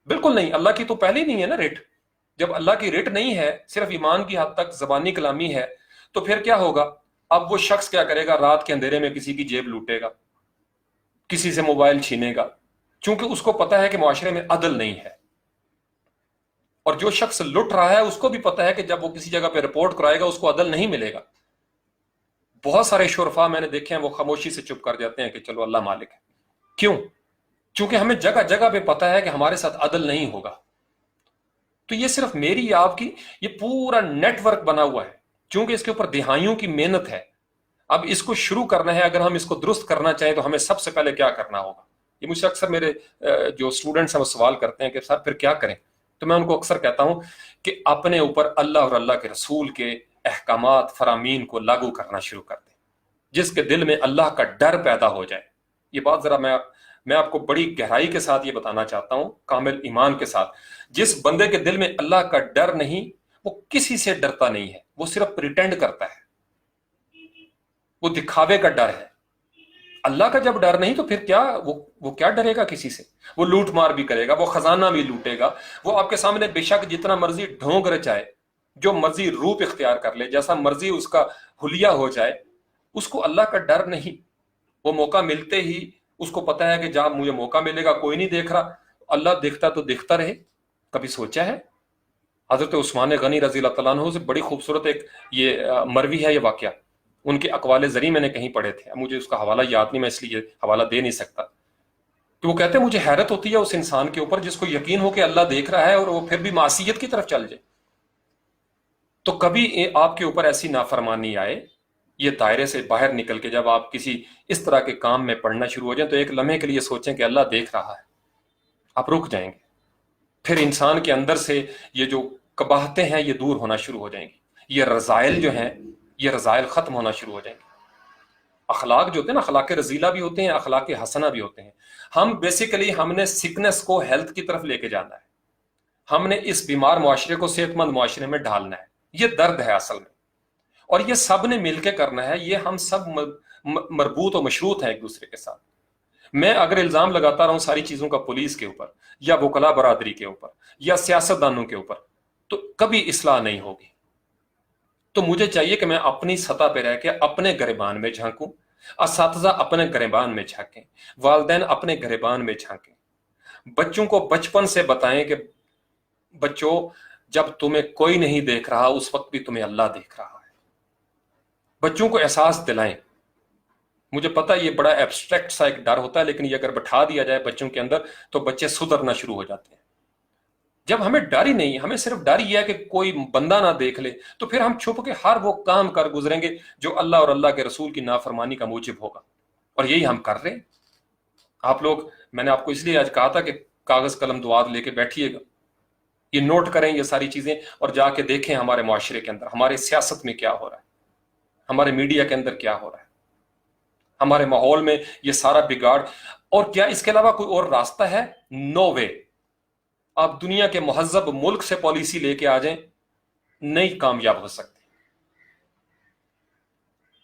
بالکل نہیں، اللہ کی تو پہلے ہی نہیں ہے نا ریٹ۔ جب اللہ کی ریٹ نہیں ہے، صرف ایمان کی حد تک زبانی کلامی ہے، تو پھر کیا ہوگا؟ اب وہ شخص کیا کرے گا؟ رات کے اندھیرے میں کسی کی جیب لوٹے گا، کسی سے موبائل چھینے گا، چونکہ اس کو پتا ہے کہ معاشرے میں عدل نہیں ہے، اور جو شخص لٹ رہا ہے اس کو بھی پتا ہے کہ جب وہ کسی جگہ پہ رپورٹ کرائے گا اس کو عدل نہیں ملے گا۔ بہت سارے شرفا میں نے دیکھے ہیں وہ خاموشی سے چپ کر جاتے ہیں کہ چلو اللہ مالک ہے۔ کیوں؟ چونکہ ہمیں جگہ جگہ پہ پتا ہے کہ ہمارے ساتھ عدل نہیں ہوگا۔ تو یہ صرف میری یا آپ کی، یہ پورا نیٹ ورک بنا ہوا ہے، چونکہ اس کے اوپر دہائیوں کی محنت ہے۔ اب اس کو شروع کرنا ہے، اگر ہم اس کو درست کرنا چاہیں تو ہمیں سب سے پہلے کیا کرنا ہوگا؟ یہ مجھ سے اکثر میرے جو اسٹوڈنٹس ہیں وہ سوال کرتے ہیں کہ سر پھر کیا کریں؟ تو میں ان کو اکثر کہتا ہوں کہ اپنے اوپر اللہ اور اللہ کے رسول کے احکامات فرامین کو لاگو کرنا شروع کر دیں، جس کے دل میں اللہ کا ڈر پیدا ہو جائے۔ یہ بات ذرا میں آپ کو بڑی گہرائی کے ساتھ یہ بتانا چاہتا ہوں، کامل ایمان کے ساتھ۔ جس بندے کے دل میں اللہ کا ڈر نہیں، وہ کسی سے ڈرتا نہیں ہے، وہ صرف پریٹینڈ کرتا ہے، وہ دکھاوے کا ڈر ہے۔ اللہ کا جب ڈر نہیں تو پھر کیا وہ کیا ڈرے گا کسی سے؟ وہ لوٹ مار بھی کرے گا، وہ خزانہ بھی لوٹے گا، وہ آپ کے سامنے بے شک جتنا مرضی ڈھونگ رچائے، جو مرضی روپ اختیار کر لے، جیسا مرضی اس کا حلیہ ہو جائے، اس کو اللہ کا ڈر نہیں۔ وہ موقع ملتے ہی اس کو پتا ہے کہ جہاں مجھے موقع ملے گا کوئی نہیں دیکھ رہا، اللہ دیکھتا تو دیکھتا رہے۔ کبھی سوچا ہے؟ حضرت عثمان غنی رضی اللہ تعالیٰ عنہ سے بڑی خوبصورت ایک یہ مروی ہے یہ واقعہ ان کے اقوال زری میں نے کہیں پڑھے تھے، مجھے اس کا حوالہ یاد نہیں، میں اس لیے حوالہ دے نہیں سکتا، کہ وہ کہتے ہیں مجھے حیرت ہوتی ہے اس انسان کے اوپر جس کو یقین ہو کہ اللہ دیکھ رہا ہے اور وہ پھر بھی معصیت کی طرف چل جائے۔ تو کبھی آپ کے اوپر ایسی نافرمانی آئے، یہ دائرے سے باہر نکل کے جب آپ کسی اس طرح کے کام میں پڑنا شروع ہو جائیں تو ایک لمحے کے لیے سوچیں کہ اللہ دیکھ رہا ہے، آپ رک جائیں گے، پھر انسان کے اندر سے یہ جو قباحتیں ہیں یہ دور ہونا شروع ہو جائیں گی، یہ رذائل جو ہیں یہ رذائل ختم ہونا شروع ہو جائیں گے۔ اخلاق جو ہوتے ہیں نا، اخلاق رذیلہ بھی ہوتے ہیں، اخلاق حسنہ بھی ہوتے ہیں۔ ہم بیسیکلی ہم نے سکنس کو ہیلتھ کی طرف لے کے جانا ہے، ہم نے اس بیمار معاشرے کو صحت مند معاشرے میں ڈھالنا ہے، یہ درد ہے اصل میں، اور یہ سب نے مل کے کرنا ہے، یہ ہم سب مربوط و مشروط ہیں ایک دوسرے کے ساتھ۔ میں اگر الزام لگاتا رہوں ساری چیزوں کا پولیس کے اوپر یا وکلا برادری کے اوپر یا سیاست دانوں کے اوپر تو کبھی اصلاح نہیں ہوگی۔ تو مجھے چاہیے کہ میں اپنی سطح پہ رہ کے اپنے گریبان میں جھانکوں، اساتذہ اپنے گریبان میں جھانکیں، والدین اپنے گریبان میں جھانکیں، بچوں کو بچپن سے بتائیں کہ بچوں جب تمہیں کوئی نہیں دیکھ رہا اس وقت بھی تمہیں اللہ دیکھ رہا ہے۔ بچوں کو احساس دلائیں۔ مجھے پتا یہ بڑا ایبسٹریکٹ سا ایک ڈر ہوتا ہے، لیکن یہ اگر بٹھا دیا جائے بچوں کے اندر تو بچے سدھرنا شروع ہو جاتے ہیں۔ جب ہمیں ڈر ہی نہیں، ہمیں صرف ڈر یہ ہے کہ کوئی بندہ نہ دیکھ لے، تو پھر ہم چھپ کے ہر وہ کام کر گزریں گے جو اللہ اور اللہ کے رسول کی نافرمانی کا موجب ہوگا، اور یہی ہم کر رہے ہیں۔ آپ لوگ، میں نے آپ کو اس لیے آج کہا تھا کہ کاغذ قلم دعات لے کے بیٹھیے گا، یہ نوٹ کریں یہ ساری چیزیں، اور جا کے دیکھیں ہمارے معاشرے کے اندر، ہمارے سیاست میں کیا ہو رہا ہے، ہمارے میڈیا کے اندر کیا ہو رہا ہے، ہمارے ماحول میں یہ سارا بگاڑ۔ اور کیا اس کے علاوہ کوئی اور راستہ ہے؟ نو وے۔ آپ دنیا کے مہذب ملک سے پالیسی لے کے آ جائیں، نہیں کامیاب ہو سکتے۔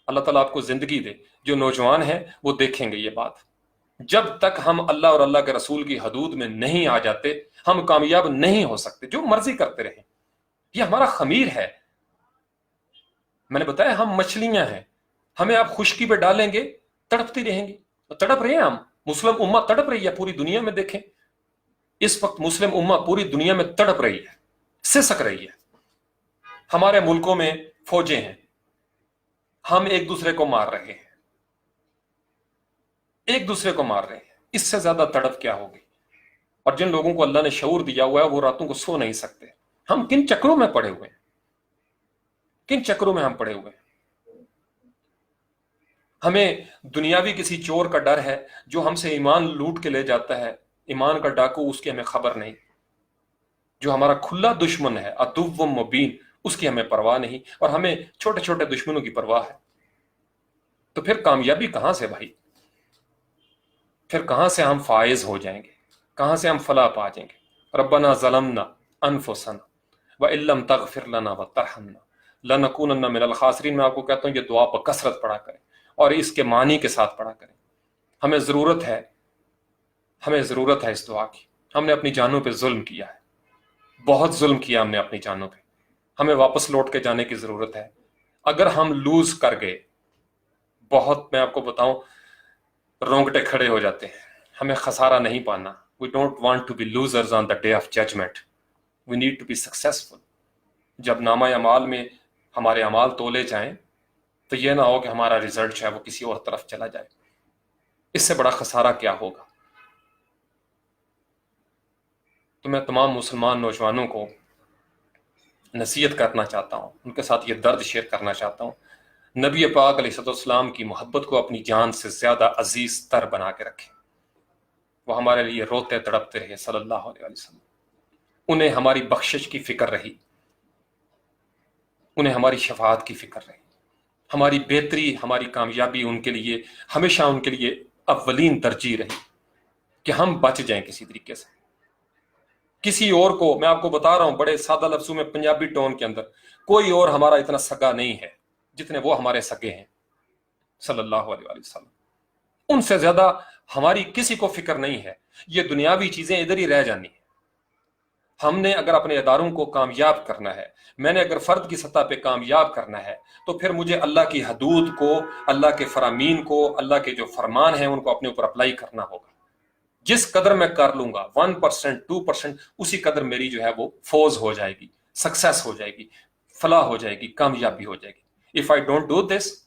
اللہ تعالیٰ آپ کو زندگی دے، جو نوجوان ہیں وہ دیکھیں گے یہ بات۔ جب تک ہم اللہ اور اللہ کے رسول کی حدود میں نہیں آ جاتے ہم کامیاب نہیں ہو سکتے، جو مرضی کرتے رہیں۔ یہ ہمارا خمیر ہے۔ میں نے بتایا ہم مچھلیاں ہیں، ہمیں آپ خشکی پہ ڈالیں گے تڑپتی رہیں گی، تڑپ رہے ہیں ہم۔ مسلم امہ تڑپ رہی ہے پوری دنیا میں، دیکھیں اس وقت مسلم امہ پوری دنیا میں تڑپ رہی ہے، سسک رہی ہے۔ ہمارے ملکوں میں فوجیں ہیں، ہم ایک دوسرے کو مار رہے ہیں، ایک دوسرے کو مار رہے ہیں، اس سے زیادہ تڑپ کیا ہوگی؟ اور جن لوگوں کو اللہ نے شعور دیا ہوا ہے وہ راتوں کو سو نہیں سکتے۔ ہم کن چکروں میں پڑے ہوئے ہیں، کن چکروں میں ہم پڑے ہوئے ہیں؟ ہمیں دنیاوی کسی چور کا ڈر ہے جو ہم سے ایمان لوٹ کے لے جاتا ہے، ایمان کا ڈاکو، اس کی ہمیں خبر نہیں۔ جو ہمارا کھلا دشمن ہے عدو مبین، اس کی ہمیں پرواہ نہیں، اور ہمیں چھوٹے چھوٹے دشمنوں کی پرواہ ہے۔ تو پھر کامیابی کہاں سے بھائی؟ پھر کہاں سے ہم فائز ہو جائیں گے؟ کہاں سے ہم فلاح پا جائیں گے؟ ربنا ظلمنا انفسنا وان لم تغفر لنا وترحمنا لنکونن من الخاسرین۔ میں آپ کو کہتا ہوں یہ دعا بکثرت پڑھا کریں، اور اس کے معنی کے ساتھ پڑھا کریں۔ ہمیں ضرورت ہے اس دعا کی۔ ہم نے اپنی جانوں پہ ظلم کیا ہے، بہت ظلم کیا ہم نے اپنی جانوں پہ، ہمیں واپس لوٹ کے جانے کی ضرورت ہے۔ اگر ہم لوز کر گئے، بہت، میں آپ کو بتاؤں، رونگٹے کھڑے ہو جاتے ہیں۔ ہمیں خسارہ نہیں پانا۔ We don't want to be losers on the day of judgment. We need to be successful. جب نامہ اعمال میں ہمارے اعمال تولے جائیں تو یہ نہ ہو کہ ہمارا رزلٹ جو ہے وہ کسی اور طرف چلا جائے۔ اس سے بڑا خسارہ کیا ہوگا؟ تو میں تمام مسلمان نوجوانوں کو نصیحت کرنا چاہتا ہوں، ان کے ساتھ یہ درد شیئر کرنا چاہتا ہوں، نبی پاک علیہ السلام کی محبت کو اپنی جان سے زیادہ عزیز تر بنا کے رکھیں۔ وہ ہمارے لیے روتے تڑپتے رہے صلی اللہ علیہ وسلم، انہیں ہماری بخشش کی فکر رہی، انہیں ہماری شفاعت کی فکر رہی، ہماری بہتری، ہماری کامیابی ان کے لیے ہمیشہ، ان کے لیے اولین ترجیح رہی کہ ہم بچ جائیں کسی طریقے سے۔ کسی اور کو، میں آپ کو بتا رہا ہوں بڑے سادہ لفظوں میں پنجابی ٹون کے اندر، کوئی اور ہمارا اتنا سگا نہیں ہے جتنے وہ ہمارے سگے ہیں صلی اللہ علیہ وسلم۔ ان سے زیادہ ہماری کسی کو فکر نہیں ہے۔ یہ دنیاوی چیزیں ادھر ہی رہ جانی ہیں۔ ہم نے اگر اپنے اداروں کو کامیاب کرنا ہے، میں نے اگر فرد کی سطح پہ کامیاب کرنا ہے، تو پھر مجھے اللہ کی حدود کو، اللہ کے فرامین کو، اللہ کے جو فرمان ہیں ان کو اپنے اوپر اپلائی کرنا ہوگا۔ جس قدر میں کر لوں گا 1%، 2%، اسی قدر میری جو ہے وہ فوز ہو جائے گی، سکسیس ہو جائے گی، فلاح ہو جائے گی، کامیابی ہو جائے گی۔ If I don't do this,